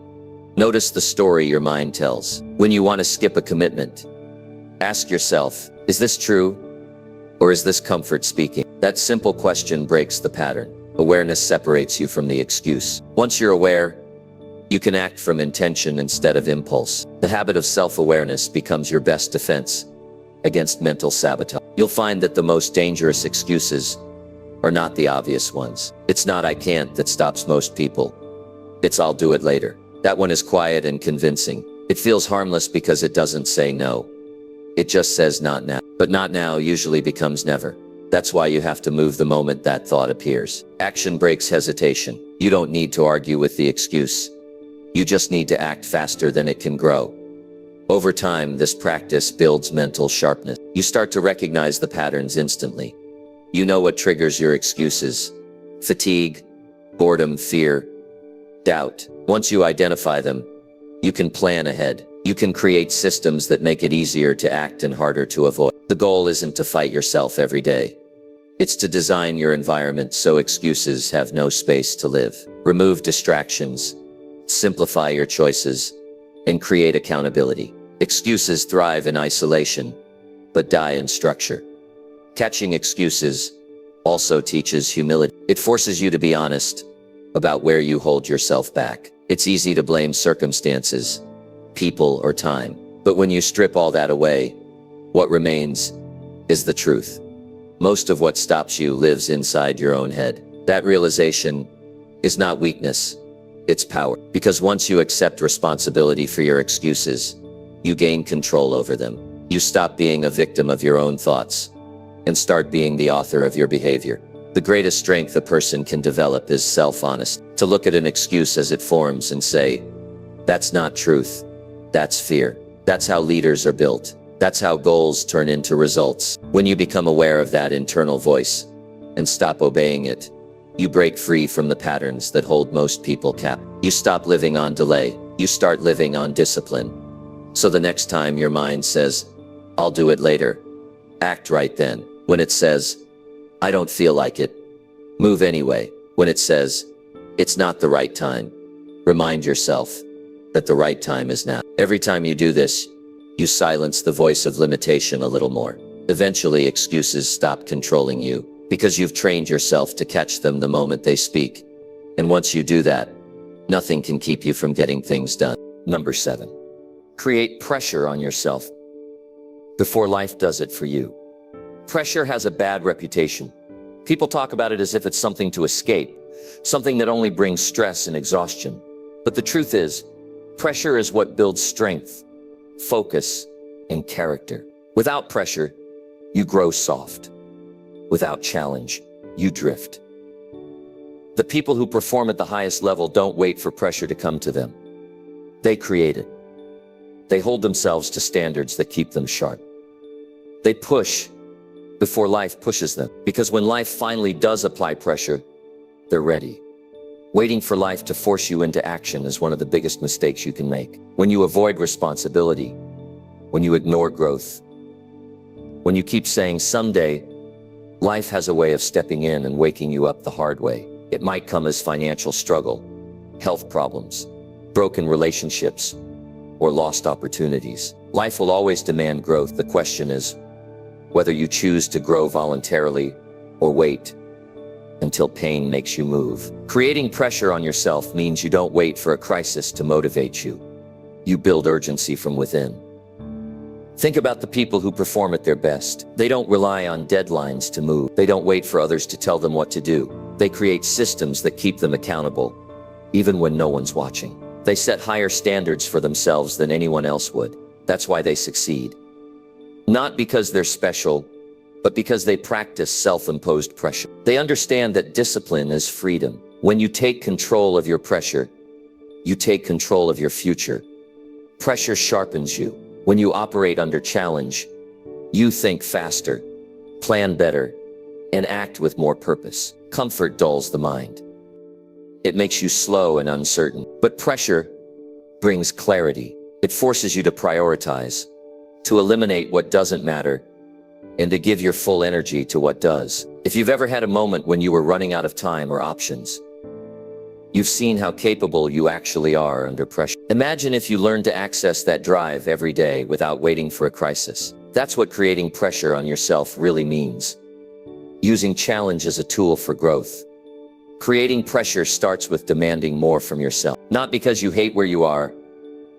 Speaker 2: notice the story your mind tells. When you want to skip a commitment, ask yourself, is this true? Or is this comfort speaking? That simple question breaks the pattern. Awareness separates you from the excuse. Once you're aware, you can act from intention instead of impulse. The habit of self-awareness becomes your best defense against mental sabotage. You'll find that the most dangerous excuses are not the obvious ones. It's not "I can't" that stops most people. It's "I'll do it later." That one is quiet and convincing. It feels harmless because it doesn't say no. It just says "not now." But "not now" usually becomes never. That's why you have to move the moment that thought appears. Action breaks hesitation. You don't need to argue with the excuse. You just need to act faster than it can grow. Over time, this practice builds mental sharpness. You start to recognize the patterns instantly. You know what triggers your excuses: fatigue, boredom, fear, doubt. Once you identify them, you can plan ahead. You can create systems that make it easier to act and harder to avoid. The goal isn't to fight yourself every day. It's to design your environment so excuses have no space to live. Remove distractions, simplify your choices, and create accountability. Excuses thrive in isolation, but die in structure. Catching excuses also teaches humility. It forces you to be honest about where you hold yourself back. It's easy to blame circumstances, people, or time. But when you strip all that away, what remains is the truth. Most of what stops you lives inside your own head. That realization is not weakness, it's power. Because once you accept responsibility for your excuses, you gain control over them. You stop being a victim of your own thoughts and start being the author of your behavior. The greatest strength a person can develop is self-honesty. To look at an excuse as it forms and say, "That's not truth. That's fear." That's how leaders are built. That's how goals turn into results. When you become aware of that internal voice and stop obeying it, you break free from the patterns that hold most people captive. You stop living on delay. You start living on discipline. So the next time your mind says, "I'll do it later," act right then. When it says, "I don't feel like it," move anyway. When it says, "It's not the right time," remind yourself that the right time is now. Every time you do this, you silence the voice of limitation a little more. Eventually, excuses stop controlling you because you've trained yourself to catch them the moment they speak. And once you do that, nothing can keep you from getting things done.
Speaker 1: Number 7, create pressure on yourself before life does it for you. Pressure has a bad reputation. People talk about it as if it's something to escape, something that only brings stress and exhaustion. But the truth is, pressure is what builds strength, focus, and character. Without pressure, you grow soft. Without challenge, you drift. The people who perform at the highest level don't wait for pressure to come to them. They create it. They hold themselves to standards that keep them sharp. They push before life pushes them, because when life finally does apply pressure, they're ready. Waiting for life to force you into action is one of the biggest mistakes you can make. When you avoid responsibility, when you ignore growth, when you keep saying someday, life has a way of stepping in and waking you up the hard way. It might come as financial struggle, health problems, broken relationships, or lost opportunities. Life will always demand growth. The question is whether you choose to grow voluntarily or wait until pain makes you move. Creating pressure on yourself means you don't wait for a crisis to motivate you. You build urgency from within. Think about the people who perform at their best. They don't rely on deadlines to move. They don't wait for others to tell them what to do. They create systems that keep them accountable, even when no one's watching. They set higher standards for themselves than anyone else would. That's why they succeed. Not because they're special, but because they practice self-imposed pressure. They understand that discipline is freedom. When you take control of your pressure, you take control of your future. Pressure sharpens you. When you operate under challenge, you think faster, plan better, and act with more purpose. Comfort dulls the mind. It makes you slow and uncertain. But pressure brings clarity. It forces you to prioritize, to eliminate what doesn't matter, and to give your full energy to what does. If you've ever had a moment when you were running out of time or options, you've seen how capable you actually are under pressure. Imagine if you learned to access that drive every day without waiting for a crisis. That's what creating pressure on yourself really means. Using challenge as a tool for growth. Creating pressure starts with demanding more from yourself. Not because you hate where you are,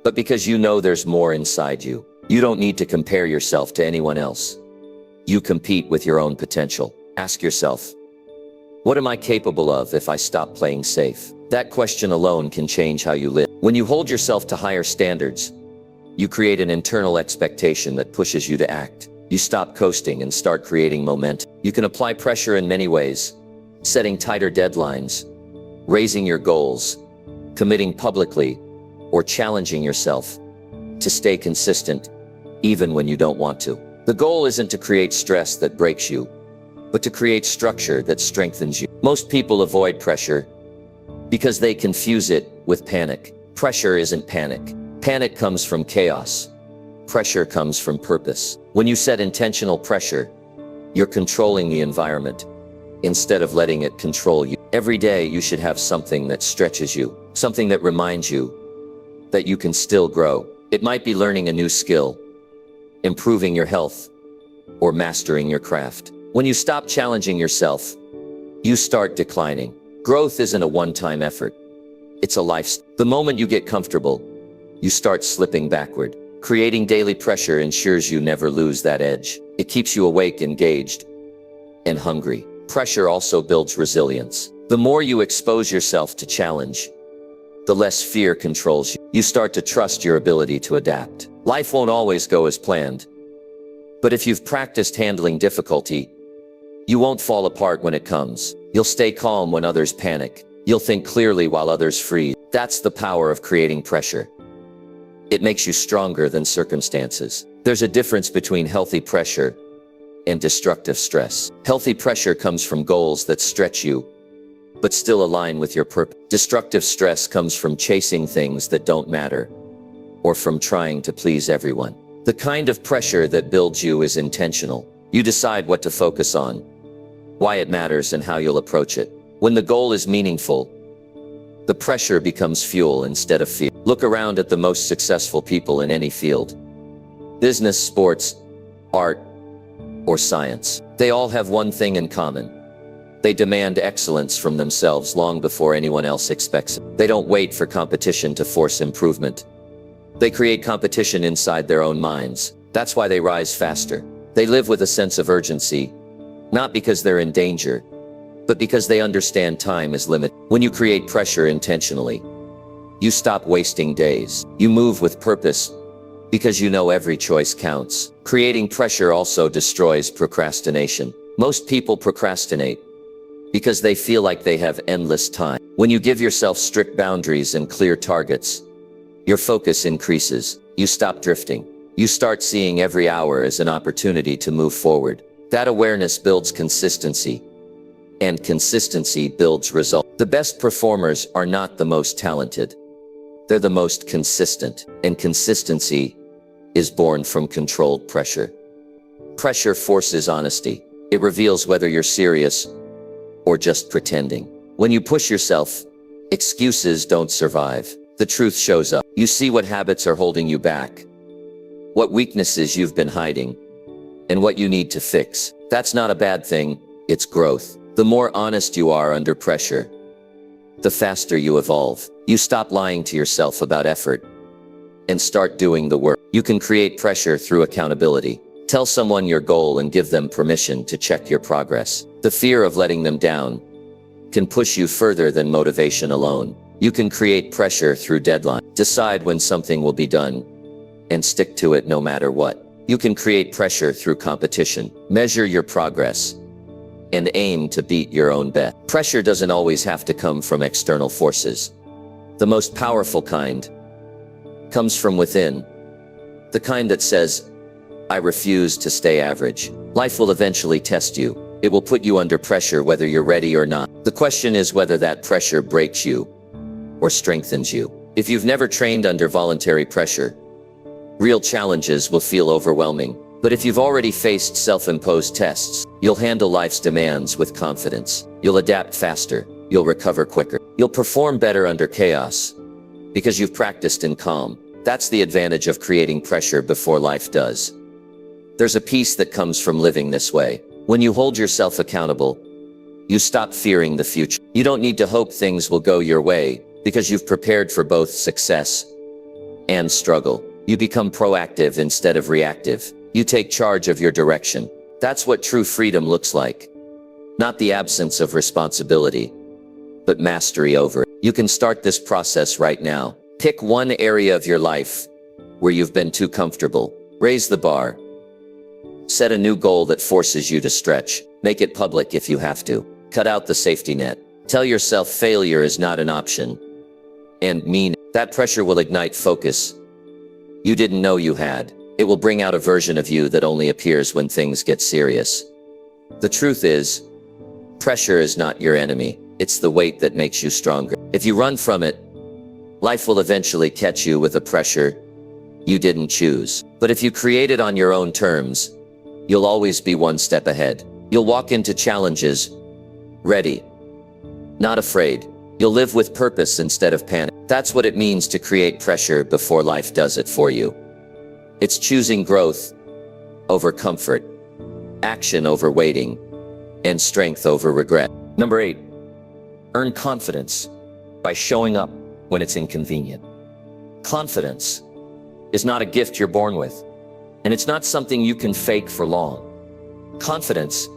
Speaker 1: but because you know there's more inside you. You don't need to compare yourself to anyone else. You compete with your own potential. Ask yourself, what am I capable of if I stop playing safe? That question alone can change how you live. When you hold yourself to higher standards, you create an internal expectation that pushes you to act. You stop coasting and start creating momentum. You can apply pressure in many ways, setting tighter deadlines, raising your goals, committing publicly, or challenging yourself to stay consistent, even when you don't want to. The goal isn't to create stress that breaks you, but to create structure that strengthens you. Most people avoid pressure because they confuse it with panic. Pressure isn't panic. Panic comes from chaos. Pressure comes from purpose. When you set intentional pressure, you're controlling the environment instead of letting it control you. Every day you should have something that stretches you, something that reminds you that you can still grow. It might be learning a new skill, improving your health, or mastering your craft. When you stop challenging yourself, you start declining. Growth isn't a one-time effort. It's a lifestyle. The moment you get comfortable, you start slipping backward. Creating daily pressure ensures you never lose that edge. It keeps you awake, engaged, and hungry. Pressure also builds resilience. The more you expose yourself to challenge, the less fear controls you. You start to trust your ability to adapt. Life won't always go as planned, but if you've practiced handling difficulty, you won't fall apart when it comes. You'll stay calm when others panic. You'll think clearly while others freeze. That's the power of creating pressure. It makes you stronger than circumstances. There's a difference between healthy pressure and destructive stress. Healthy pressure comes from goals that stretch you, but still align with your purpose. Destructive stress comes from chasing things that don't matter, or from trying to please everyone. The kind of pressure that builds you is intentional. You decide what to focus on, why it matters, and how you'll approach it. When the goal is meaningful, the pressure becomes fuel instead of fear. Look around at the most successful people in any field. Business, sports, art, or science. They all have one thing in common. They demand excellence from themselves long before anyone else expects it. They don't wait for competition to force improvement. They create competition inside their own minds. That's why they rise faster. They live with a sense of urgency, not because they're in danger, but because they understand time is limited. When you create pressure intentionally, you stop wasting days. You move with purpose because you know every choice counts. Creating pressure also destroys procrastination. Most people procrastinate because they feel like they have endless time. When you give yourself strict boundaries and clear targets, your focus increases. You stop drifting. You start seeing every hour as an opportunity to move forward. That awareness builds consistency, and consistency builds results. The best performers are not the most talented. They're the most consistent, and consistency is born from controlled pressure. Pressure forces honesty. It reveals whether you're serious or just pretending. When you push yourself, excuses don't survive. The truth shows up. You see what habits are holding you back, what weaknesses you've been hiding, and what you need to fix. That's not a bad thing, it's growth. The more honest you are under pressure, the faster you evolve. You stop lying to yourself about effort and start doing the work. You can create pressure through accountability. Tell someone your goal and give them permission to check your progress. The fear of letting them down can push you further than motivation alone. You can create pressure through deadline. Decide when something will be done and stick to it no matter what. You can create pressure through competition. Measure your progress and aim to beat your own best. Pressure doesn't always have to come from external forces. The most powerful kind comes from within. The kind that says, I refuse to stay average. Life will eventually test you. It will put you under pressure whether you're ready or not. The question is whether that pressure breaks you or strengthens you. If you've never trained under voluntary pressure,
Speaker 2: Real challenges will feel overwhelming. But if you've already faced self-imposed tests, you'll handle life's demands with confidence. You'll adapt faster. You'll recover quicker. You'll perform better under chaos because you've practiced in calm. That's the advantage of creating pressure before life does. There's a peace that comes from living this way. When you hold yourself accountable, you stop fearing the future. You don't need to hope things will go your way because you've prepared for both success and struggle. You become proactive instead of reactive. You take charge of your direction. That's what true freedom looks like. Not the absence of responsibility, but mastery over it. You can start this process right now. Pick one area of your life where you've been too comfortable. Raise the bar. Set a new goal that forces you to stretch. Make it public if you have to. Cut out the safety net. Tell yourself failure is not an option. And mean it. That pressure will ignite focus you didn't know you had. It will bring out a version of you that only appears when things get serious. The truth is, pressure is not your enemy. It's the weight that makes you stronger. If you run from it, life will eventually catch you with a pressure you didn't choose. But if you create it on your own terms, you'll always be one step ahead. You'll walk into challenges ready, not afraid. You'll live with purpose instead of panic. That's what it means to create pressure before life does it for you. It's choosing growth over comfort, action over waiting, and strength over regret.
Speaker 1: Number 8, earn confidence by showing up when it's inconvenient. Confidence is not a gift you're born with, and it's not something you can fake for long. Confidence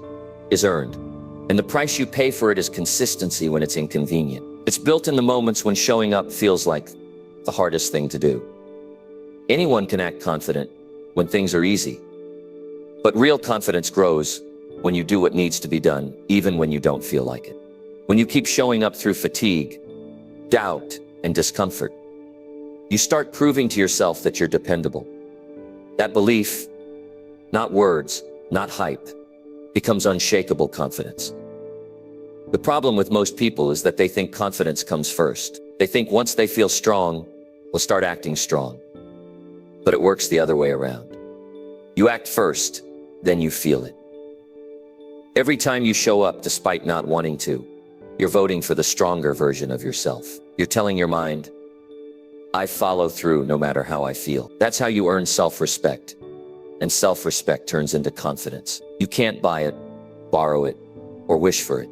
Speaker 1: is earned, and the price you pay for it is consistency when it's inconvenient. It's built in the moments when showing up feels like the hardest thing to do. Anyone can act confident when things are easy, but real confidence grows when you do what needs to be done, even when you don't feel like it. When you keep showing up through fatigue, doubt, and discomfort, you start proving to yourself that you're dependable. That belief, not words, not hype, becomes unshakable confidence. The problem with most people is that they think confidence comes first. They think once they feel strong, they'll start acting strong. But it works the other way around. You act first, then you feel it. Every time you show up despite not wanting to, you're voting for the stronger version of yourself. You're telling your mind, I follow through no matter how I feel. That's how you earn self-respect. And self-respect turns into confidence. You can't buy it, borrow it, or wish for it.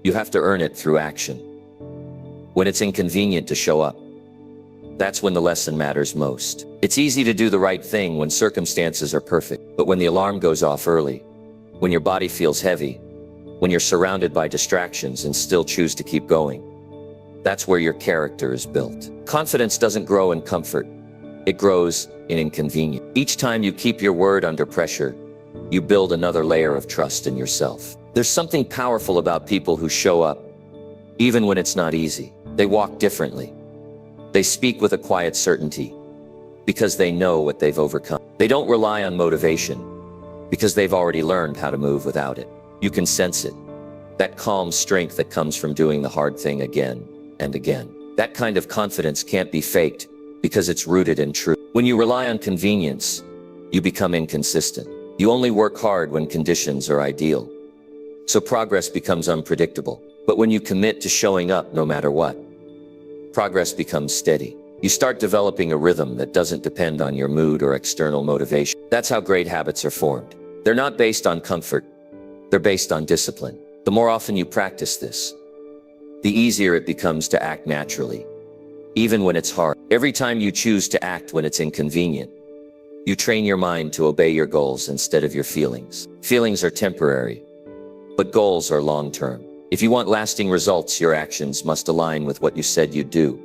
Speaker 1: You have to earn it through action. When it's inconvenient to show up, that's when the lesson matters most. It's easy to do the right thing when circumstances are perfect, but when the alarm goes off early, when your body feels heavy, when you're surrounded by distractions and still choose to keep going, that's where your character is built. Confidence doesn't grow in comfort. It grows in inconvenience. Each time you keep your word under pressure, you build another layer of trust in yourself. There's something powerful about people who show up, even when it's not easy. They walk differently. They speak with a quiet certainty because they know what they've overcome. They don't rely on motivation because they've already learned how to move without it. You can sense it, that calm strength that comes from doing the hard thing again and again. That kind of confidence can't be faked because it's rooted in truth. When you rely on convenience, you become inconsistent. You only work hard when conditions are ideal. So progress becomes unpredictable. But when you commit to showing up no matter what, progress becomes steady. You start developing a rhythm that doesn't depend on your mood or external motivation. That's how great habits are formed. They're not based on comfort. They're based on discipline. The more often you practice this, the easier it becomes to act naturally, even when it's hard. Every time you choose to act when it's inconvenient, you train your mind to obey your goals instead of your feelings. Feelings are temporary, but goals are long-term. If you want lasting results, your actions must align with what you said you'd do,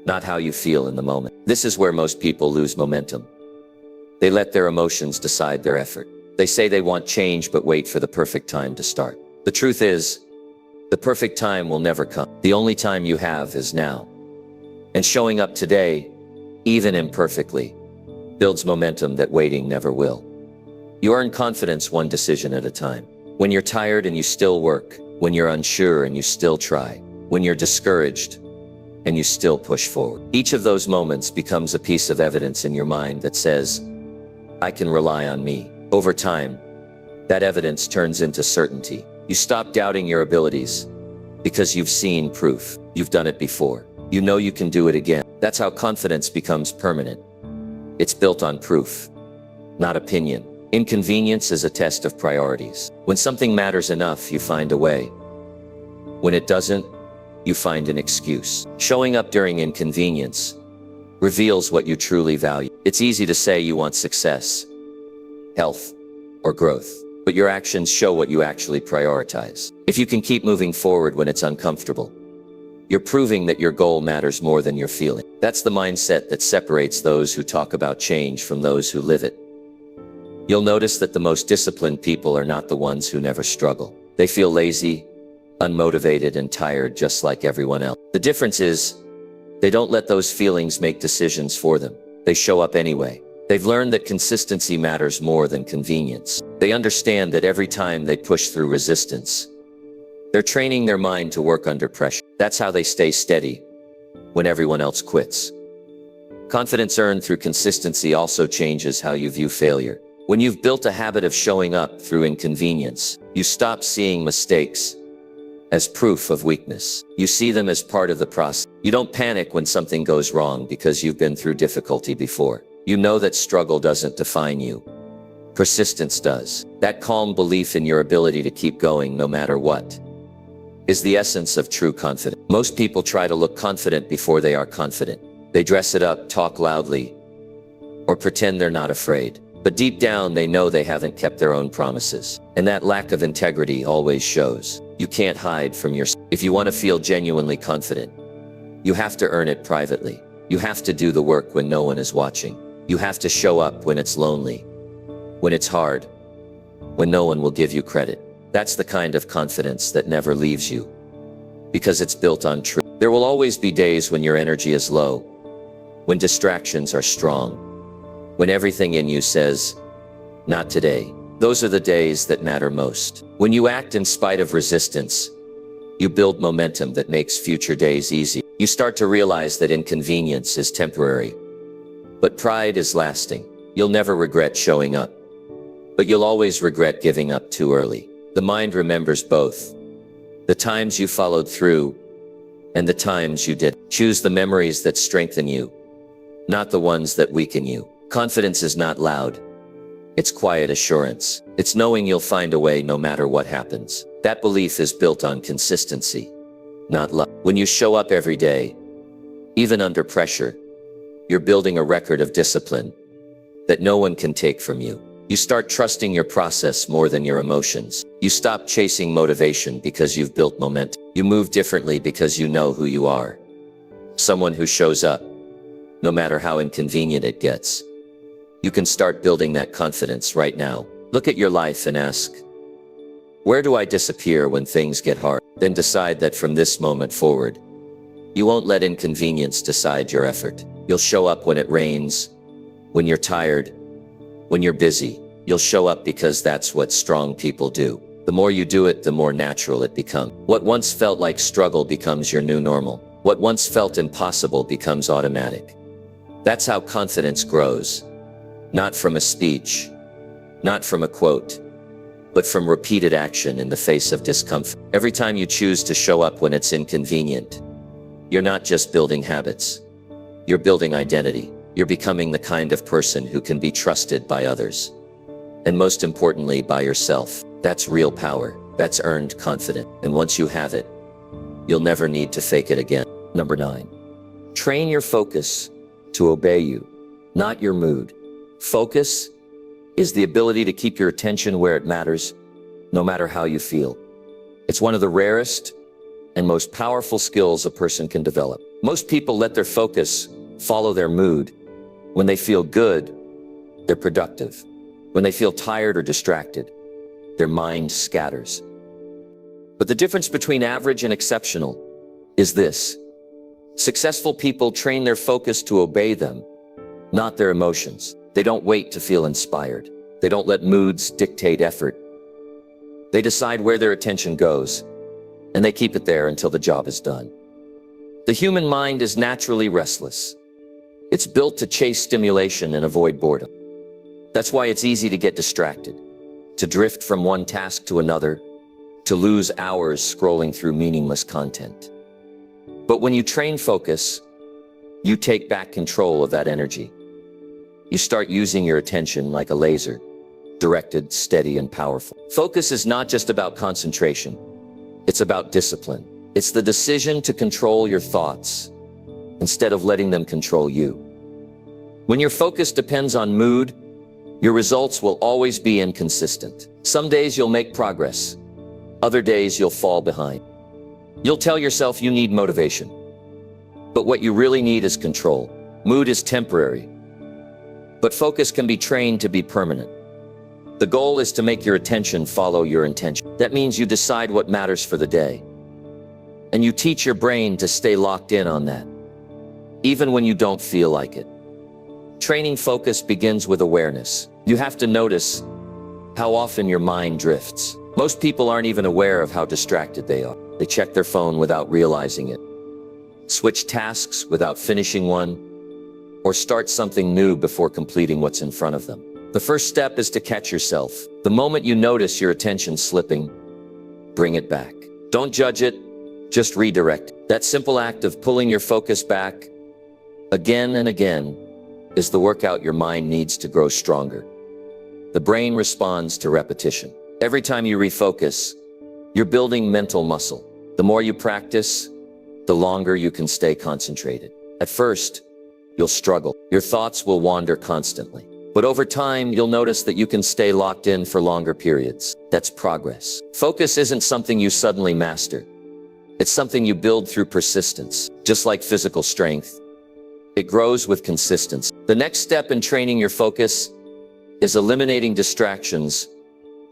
Speaker 1: not how you feel in the moment. This is where most people lose momentum. They let their emotions decide their effort. They say they want change, but wait for the perfect time to start. The truth is, the perfect time will never come. The only time you have is now. And showing up today, even imperfectly, builds momentum that waiting never will. You earn confidence one decision at a time. When you're tired and you still work, when you're unsure and you still try, when you're discouraged
Speaker 2: and you still push forward. Each of those moments becomes a piece of evidence in your mind that says, I can rely on me. Over time, that evidence turns into certainty. You stop doubting your abilities because you've seen proof. You've done it before. You know you can do it again. That's how confidence becomes permanent. It's built on proof, not opinion. Inconvenience is a test of priorities. When something matters enough, you find a way. When it doesn't, you find an excuse. Showing up during inconvenience reveals what you truly value. It's easy to say you want success, health, or growth, but your actions show what you actually prioritize. If you can keep moving forward when it's uncomfortable, you're proving that your goal matters more than your feeling. That's the mindset that separates those who talk about change from those who live it. You'll notice that the most disciplined people are not the ones who never struggle. They feel lazy, unmotivated, and tired just like everyone else. The difference is, they don't let those feelings make decisions for them. They show up anyway. They've learned that consistency matters more than convenience. They understand that every time they push through resistance, they're training their mind to work under pressure. That's how they stay steady when everyone else quits. Confidence earned through consistency also changes how you view failure. When you've built a habit of showing up through inconvenience, you stop seeing mistakes as proof of weakness. You see them as part of the process. You don't panic when something goes wrong because you've been through difficulty before. You know that struggle doesn't define you. Persistence does. That calm belief in your ability to keep going no matter what is the essence of true confidence. Most people try to look confident before they are confident. They dress it up, talk loudly, or pretend they're not afraid. But deep down, they know they haven't kept their own promises. And that lack of integrity always shows. You can't hide from yourself. If you want to feel genuinely confident, you have to earn it privately. You have to do the work when no one is watching. You have to show up when it's lonely, when it's hard, when no one will give you credit. That's the kind of confidence that never leaves you, because it's built on truth. There will always be days when your energy is low, when distractions are strong, when everything in you says, not today. Those are the days that matter most. When you act in spite of resistance, you build momentum that makes future days easy. You start to realize that inconvenience is temporary, but pride is lasting. You'll never regret showing up, but you'll always regret giving up too early. The mind remembers both. The times you followed through and the times you didn't. Choose the memories that strengthen you, not the ones that weaken you. Confidence is not loud. It's quiet assurance. It's knowing you'll find a way no matter what happens. That belief is built on consistency, not luck. When you show up every day, even under pressure, you're building a record of discipline that no one can take from you. You start trusting your process more than your emotions. You stop chasing motivation because you've built momentum. You move differently because you know who you are. Someone who shows up, no matter how inconvenient it gets. You can start building that confidence right now. Look at your life and ask, where do I disappear when things get hard? Then decide that from this moment forward, you won't let inconvenience decide your effort. You'll show up when it rains, when you're tired, when you're busy. You'll show up because that's what strong people do. The more you do it, the more natural it becomes. What once felt like struggle becomes your new normal. What once felt impossible becomes automatic. That's how confidence grows. Not from a speech, not from a quote, but from repeated action in the face of discomfort. Every time you choose to show up when it's inconvenient, you're not just building habits. You're building identity. You're becoming the kind of person who can be trusted by others. And most importantly, by yourself. That's real power. That's earned confidence. And once you have it, you'll never need to fake it again. Number 9, train your focus to obey you, not your mood. Focus is the ability to keep your attention where it matters, no matter how you feel. It's one of the rarest and most powerful skills a person can develop. Most people let their focus follow their mood. When they feel good, they're productive. When they feel tired or distracted, their mind scatters. But the difference between average and exceptional is this. Successful people train their focus to obey them, not their emotions. They don't wait to feel inspired. They don't let moods dictate effort. They decide where their attention goes, and they keep it there until the job is done.
Speaker 1: The human mind is naturally restless. It's built to chase stimulation and avoid boredom. That's why it's easy to get distracted, to drift from one task to another, to lose hours scrolling through meaningless content. But when you train focus, you take back control of that energy. You start using your attention like a laser, directed, steady, and powerful. Focus is not just about concentration. It's about discipline. It's the decision to control your thoughts instead of letting them control you. When your focus depends on mood, your results will always be inconsistent. Some days you'll make progress. Other days you'll fall behind. You'll tell yourself you need motivation. But what you really need is control. Mood is temporary, but focus can be trained to be permanent. The goal is to make your attention follow your intention. That means you decide what matters for the day. And you teach your brain to stay locked in on that, even when you don't feel like it. Training focus begins with awareness. You have to notice how often your mind drifts. Most people aren't even aware of how distracted they are. They check their phone without realizing it, switch tasks without finishing one, or start something new before completing what's in front of them. The first step is to catch yourself. The moment you notice your attention slipping, bring it back. Don't judge it, just redirect. That simple act of pulling your focus back again and again is the workout your mind needs to grow stronger. The brain responds to repetition. Every time you refocus, you're building mental muscle. The more you practice, the longer you can stay concentrated. At first, you'll struggle. Your thoughts will wander constantly. But over time, you'll notice that you can stay locked in for longer periods. That's progress. Focus isn't something you suddenly master. It's something you build through persistence. Just like physical strength, it grows with consistency. The next step in training your focus is eliminating distractions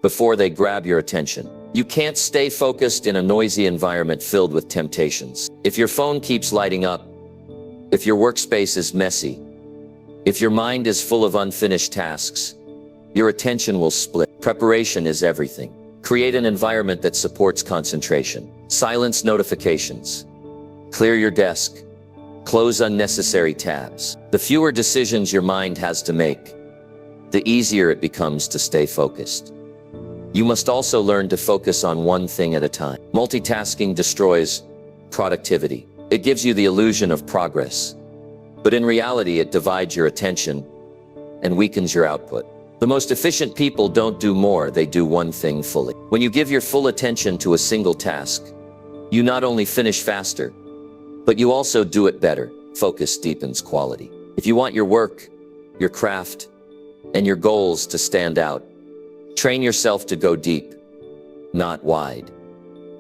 Speaker 1: before they grab your attention. You can't stay focused in a noisy environment filled with temptations. If your phone keeps lighting up, if your workspace is messy, if your mind is full of unfinished tasks, your attention will split. Preparation is everything. Create an environment that supports concentration. Silence notifications. Clear your desk. Close unnecessary tabs. The fewer decisions your mind has to make, the easier it becomes to stay focused. You must also learn to focus on one thing at a time. Multitasking destroys productivity. It gives you the illusion of progress, but in reality, it divides your attention and weakens your output. The most efficient people don't do more, they do one thing fully. When you give your full attention to a single task, you not only finish faster, but you also do it better. Focus deepens quality. If you want your work, your craft, and your goals to stand out, train yourself to go deep, not wide.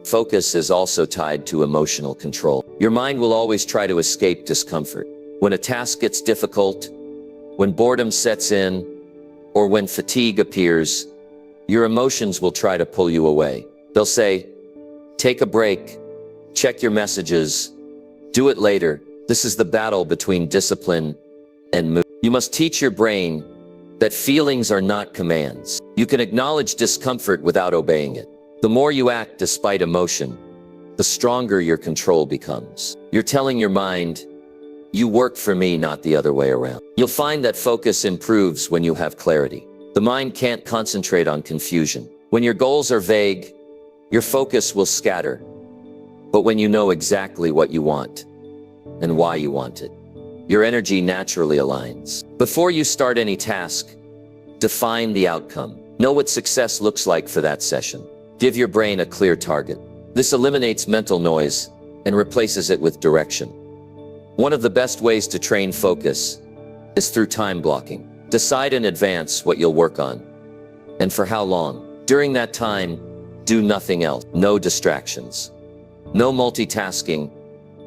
Speaker 1: Focus is also tied to emotional control. Your mind will always try to escape discomfort. When a task gets difficult, when boredom sets in, or when fatigue appears, your emotions will try to pull you away. They'll say, take a break, check your messages, do it later. This is the battle between discipline and mood. You must teach your brain that feelings are not commands. You can acknowledge discomfort without obeying it. The more you act despite emotion, the stronger your control becomes. You're telling your mind, you work for me, not the other way around. You'll find that focus improves when you have clarity. The mind can't concentrate on confusion. When your goals are vague, your focus will scatter. But when you know exactly what you want and why you want it, your energy naturally aligns. Before you start any task, define the outcome. Know what success looks like for that session. Give your brain a clear target. This eliminates mental noise and replaces it with direction. One of the best ways to train focus is through time blocking. Decide in advance what you'll work on and for how long. During that time, do nothing else. No distractions. No multitasking.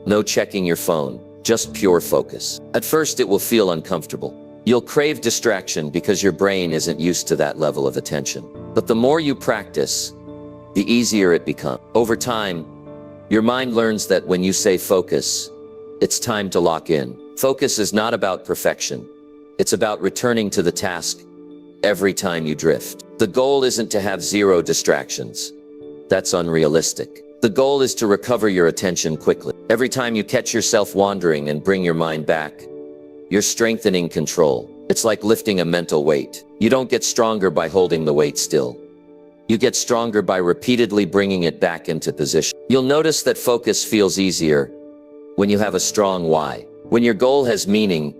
Speaker 1: No checking your phone. Just pure focus. At first, it will feel uncomfortable. You'll crave distraction because your brain isn't used to that level of attention. But the more you practice, the easier it becomes. Over time, your mind learns that when you say focus, it's time to lock in. Focus is not about perfection. It's about returning to the task every time you drift. The goal isn't to have zero distractions. That's unrealistic.
Speaker 2: The goal is to recover your attention quickly. Every time you catch yourself wandering and bring your mind back, you're strengthening control. It's like lifting a mental weight. You don't get stronger by holding the weight still. You get stronger by repeatedly bringing it back into position. You'll notice that focus feels easier when you have a strong why. When your goal has meaning,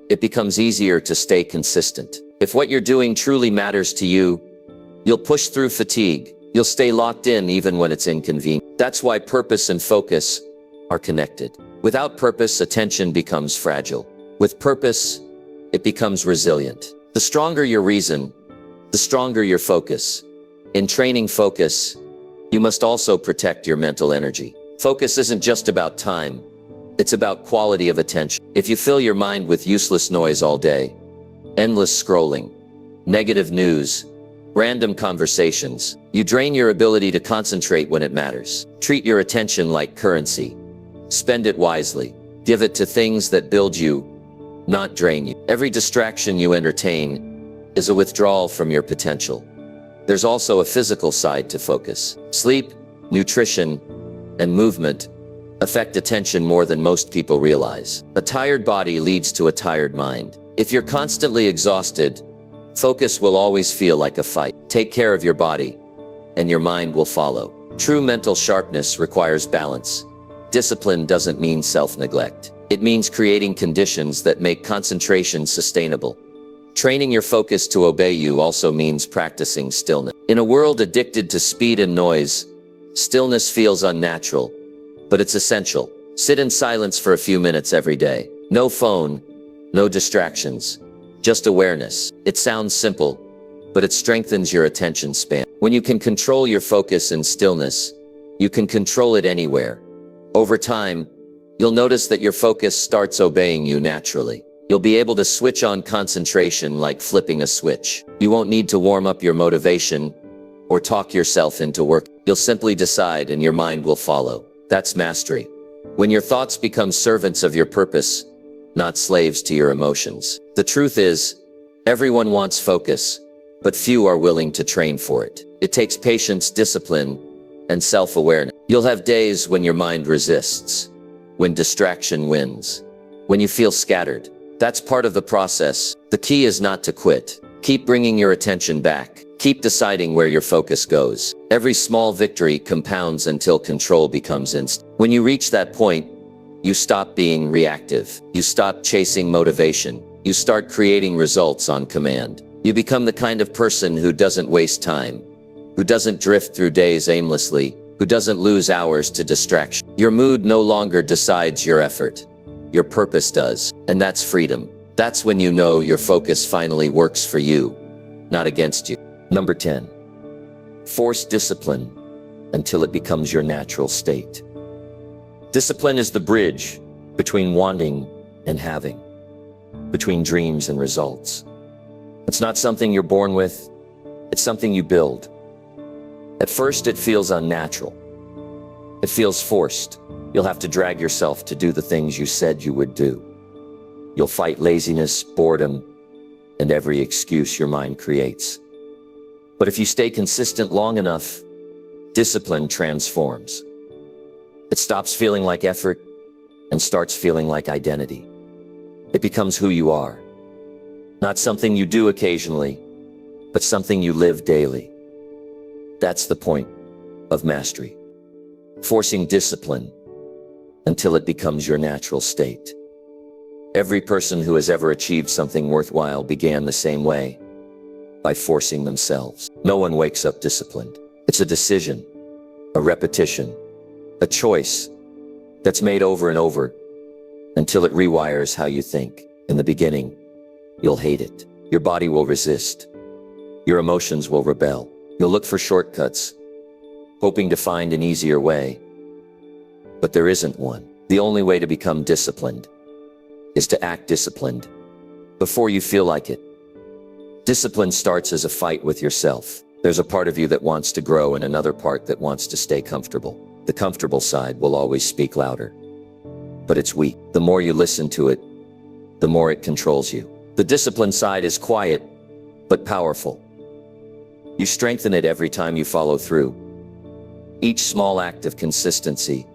Speaker 2: it becomes easier to stay consistent. If what you're doing truly matters to you, you'll push through fatigue. You'll stay locked in even when it's inconvenient. That's why purpose and focus are connected. Without purpose, attention becomes fragile. With purpose, it becomes resilient. The stronger your reason, the stronger your focus. In training focus, you must also protect your mental energy. Focus isn't just about time. It's about quality of attention. If you fill your mind with useless noise all day, endless scrolling, negative news, random conversations, you drain your ability to concentrate when it matters. Treat your attention like currency. Spend it wisely. Give it to things that build you, not drain you. Every distraction you entertain is a withdrawal from your potential. There's also a physical side to focus. Sleep, nutrition, and movement affect attention more than most people realize. A tired body leads to a tired mind. If you're constantly exhausted, focus will always feel like a fight. Take care of your body, and your mind will follow. True mental sharpness requires balance. Discipline doesn't mean self-neglect. It means creating conditions that make concentration sustainable. Training your focus to obey you also means practicing stillness. In a world addicted to speed and noise, stillness feels unnatural, but it's essential. Sit in silence for a few minutes every day. No phone, no distractions, just awareness. It sounds simple, but it strengthens your attention span. When you can control your focus in stillness, you can control it anywhere. Over time, you'll notice that your focus starts obeying you naturally. You'll be able to switch on concentration like flipping a switch. You won't need to warm up your motivation or talk yourself into work. You'll simply decide and your mind will follow. That's mastery. When your thoughts become servants of your purpose, not slaves to your emotions. The truth is, everyone wants focus, but few are willing to train for it. It takes patience, discipline, and self-awareness. You'll have days when your mind resists, when distraction wins, when you feel scattered. That's part of the process. The key is not to quit. Keep bringing your attention back. Keep deciding where your focus goes. Every small victory compounds until control becomes instant. When you reach that point, you stop being reactive. You stop chasing motivation. You start creating results on command. You become the kind of person who doesn't waste time, who doesn't drift through days aimlessly, who doesn't lose hours to distraction. Your mood no longer decides your effort. Your purpose does, and that's freedom. That's when you know your focus finally works for you, not against you.
Speaker 1: Number 10. Force discipline until it becomes your natural state. Discipline is the bridge between wanting and having, between dreams and results. It's not something you're born with, it's something you build. At first, it feels unnatural. It feels forced. You'll have to drag yourself to do the things you said you would do. You'll fight laziness, boredom, and every excuse your mind creates. But if you stay consistent long enough, discipline transforms. It stops feeling like effort and starts feeling like identity. It becomes who you are. Not something you do occasionally, but something you live daily. That's the point of mastery. Forcing discipline until it becomes your natural state. Every person who has ever achieved something worthwhile began the same way, by forcing themselves. No one wakes up disciplined. It's a decision, a repetition, a choice that's made over and over until it rewires how you think. In the beginning, you'll hate it. Your body will resist. Your emotions will rebel. You'll look for shortcuts, hoping to find an easier way. But there isn't one. The only way to become disciplined is to act disciplined before you feel like it. Discipline starts as a fight with yourself. There's a part of you that wants to grow and another part that wants to stay comfortable. The comfortable side will always speak louder, but it's weak. The more you listen to it, the more it controls you. The disciplined side is quiet, but powerful. You strengthen it every time you follow through.
Speaker 2: Each small act of consistency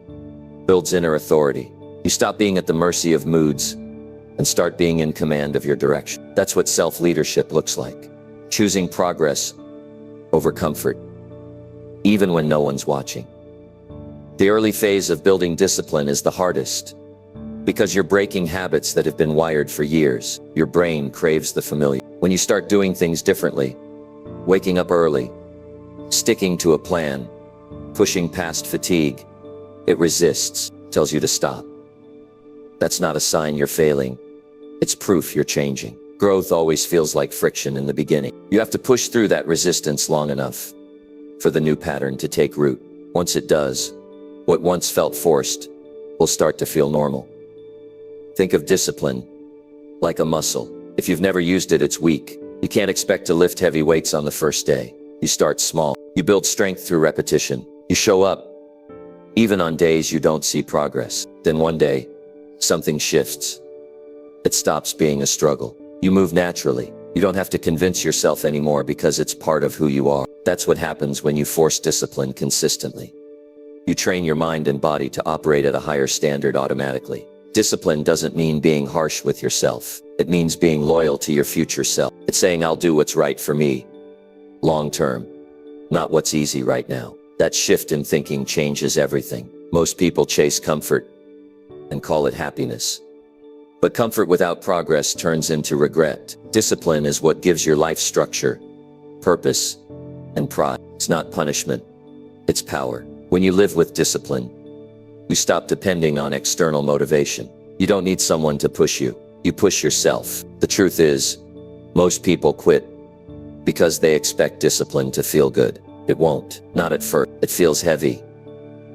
Speaker 2: builds inner authority. You stop being at the mercy of moods and start being in command of your direction. That's what self-leadership looks like. Choosing progress over comfort, even when no one's watching. The early phase of building discipline is the hardest because you're breaking habits that have been wired for years. Your brain craves the familiar. When you start doing things differently, waking up early, sticking to a plan, pushing past fatigue, it resists, tells you to stop. That's not a sign you're failing. It's proof you're changing. Growth always feels like friction in the beginning. You have to push through that resistance long enough for the new pattern to take root. Once it does, what once felt forced will start to feel normal. Think of discipline like a muscle. If you've never used it, it's weak. You can't expect to lift heavy weights on the first day. You start small. You build strength through repetition. You show up, even on days you don't see progress. Then one day, something shifts. It stops being a struggle. You move naturally. You don't have to convince yourself anymore because it's part of who you are. That's what happens when you force discipline consistently. You train your mind and body to operate at a higher standard automatically. Discipline doesn't mean being harsh with yourself. It means being loyal to your future self. It's saying, I'll do what's right for me, long term, not what's easy right now. That shift in thinking changes everything. Most people chase comfort and call it happiness. But comfort without progress turns into regret. Discipline is what gives your life structure, purpose, and pride. It's not punishment, it's power. When you live with discipline, you stop depending on external motivation. You don't need someone to push you. You push yourself. The truth is, most people quit because they expect discipline to feel good. It won't. Not at first. It feels heavy,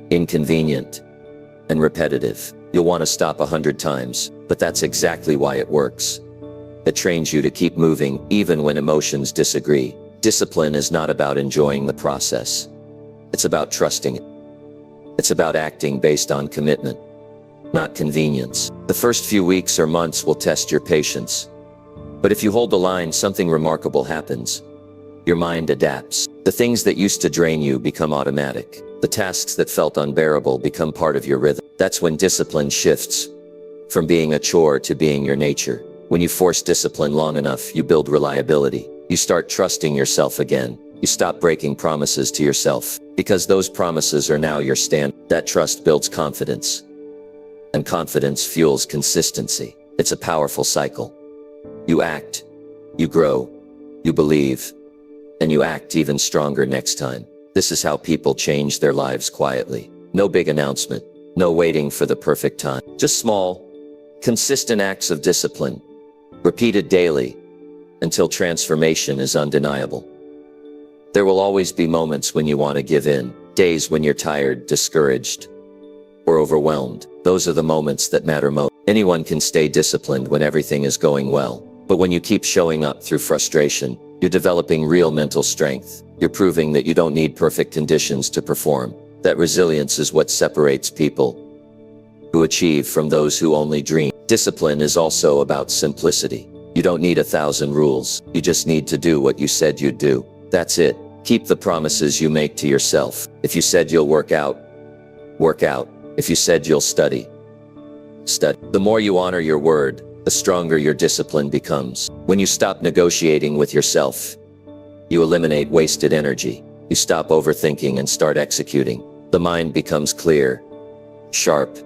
Speaker 2: inconvenient, and repetitive. You'll want to stop 100 times, but that's exactly why it works. It trains you to keep moving even when emotions disagree. Discipline is not about enjoying the process. It's about trusting it. It's about acting based on commitment, not convenience. The first few weeks or months will test your patience. But if you hold the line, something remarkable happens. Your mind adapts. The things that used to drain you become automatic. The tasks that felt unbearable become part of your rhythm. That's when discipline shifts from being a chore to being your nature. When you force discipline long enough, you build reliability. You start trusting yourself again. You stop breaking promises to yourself because those promises are now your stand. That trust builds confidence, and confidence fuels consistency. It's a powerful cycle. You act, you grow, you believe, and you act even stronger next time. This is how people change their lives quietly. No big announcement, no waiting for the perfect time. Just small, consistent acts of discipline, repeated daily, until transformation is undeniable. There will always be moments when you want to give in, days when you're tired, discouraged, or overwhelmed. Those are the moments that matter most. Anyone can stay disciplined when everything is going well, but when you keep showing up through frustration, you're developing real mental strength. You're proving that you don't need perfect conditions to perform. That resilience is what separates people who achieve from those who only dream. Discipline is also about simplicity. You don't need 1,000 rules. You just need to do what you said you'd do. That's it. Keep the promises you make to yourself. If you said you'll work out, work out. If you said you'll study, study. The more you honor your word, the stronger your discipline becomes. When you stop negotiating with yourself, you eliminate wasted energy. You stop overthinking and start executing. The mind becomes clear, sharp,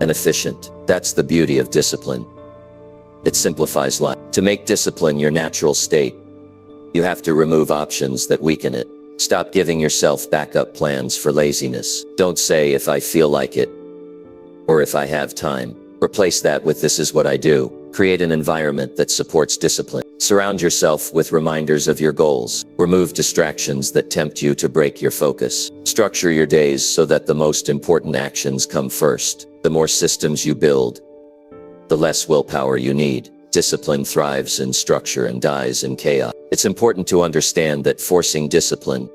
Speaker 2: and efficient. That's the beauty of discipline. It simplifies life. To make discipline your natural state, you have to remove options that weaken it. Stop giving yourself backup plans for laziness. Don't say if I feel like it, or if I have time. Replace that with this is what I do. Create an environment that supports discipline. Surround yourself with reminders of your goals. Remove distractions that tempt you to break your focus. Structure your days so that the most important actions come first. The more systems you build, the less willpower you need. Discipline thrives in structure and dies in chaos. It's important to understand that forcing discipline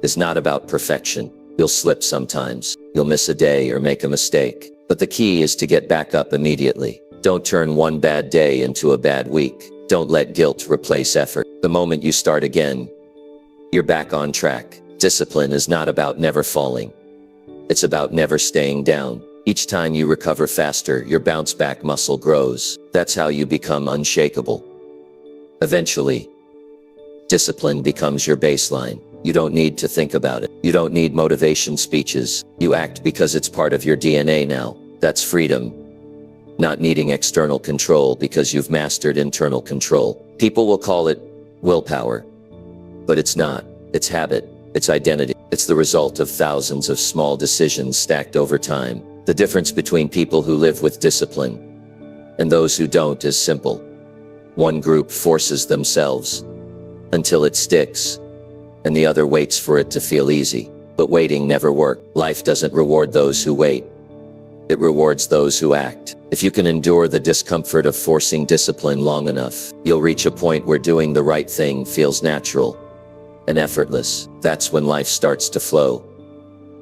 Speaker 2: is not about perfection. You'll slip sometimes. You'll miss a day or make a mistake. But the key is to get back up immediately. Don't turn one bad day into a bad week. Don't let guilt replace effort. The moment you start again, you're back on track. Discipline is not about never falling. It's about never staying down. Each time you recover faster, your bounce back muscle grows. That's how you become unshakable. Eventually, discipline becomes your baseline. You don't need to think about it. You don't need motivation speeches. You act because it's part of your DNA now. That's freedom. Not needing external control because you've mastered internal control. People will call it willpower, but it's not. It's habit. It's identity. It's the result of thousands of small decisions stacked over time. The difference between people who live with discipline and those who don't is simple. One group forces themselves until it sticks, and the other waits for it to feel easy. But waiting never works. Life doesn't reward those who wait. It rewards those who act. If you can endure the discomfort of forcing discipline long enough, you'll reach a point where doing the right thing feels natural and effortless. That's when life starts to flow.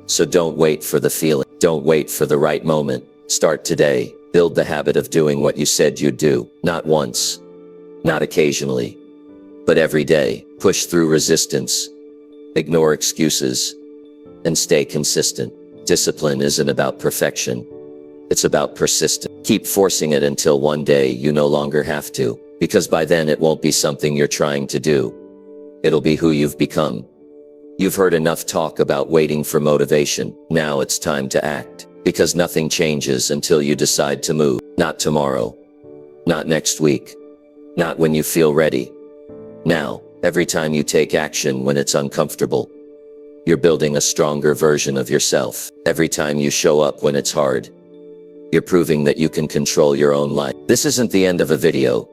Speaker 2: So don't wait for the feeling. Don't wait for the right moment. Start today. Build the habit of doing what you said you'd do. Not once, not occasionally, but every day. Push through resistance, ignore excuses, and stay consistent. Discipline isn't about perfection. It's about persistence. Keep forcing it until one day you no longer have to, because by then it won't be something you're trying to do. It'll be who you've become. You've heard enough talk about waiting for motivation. Now it's time to act, because nothing changes until you decide to move. Not tomorrow, not next week, not when you feel ready. Now, every time you take action when it's uncomfortable, you're building a stronger version of yourself. Every time you show up when it's hard, you're proving that you can control your own life. This isn't the end of a video.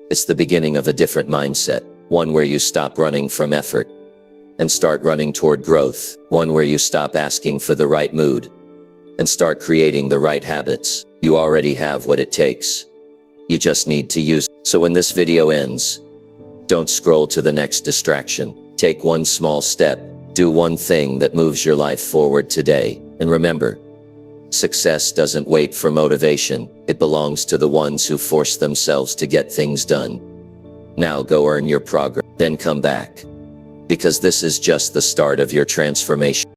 Speaker 2: It's the beginning of a different mindset. One where you stop running from effort and start running toward growth. One where you stop asking for the right mood and start creating the right habits. You already have what it takes. You just need to use it. So when this video ends, don't scroll to the next distraction. Take one small step. Do one thing that moves your life forward today. And remember, success doesn't wait for motivation. It belongs to the ones who force themselves to get things done. Now go earn your progress, then come back. Because this is just the start of your transformation.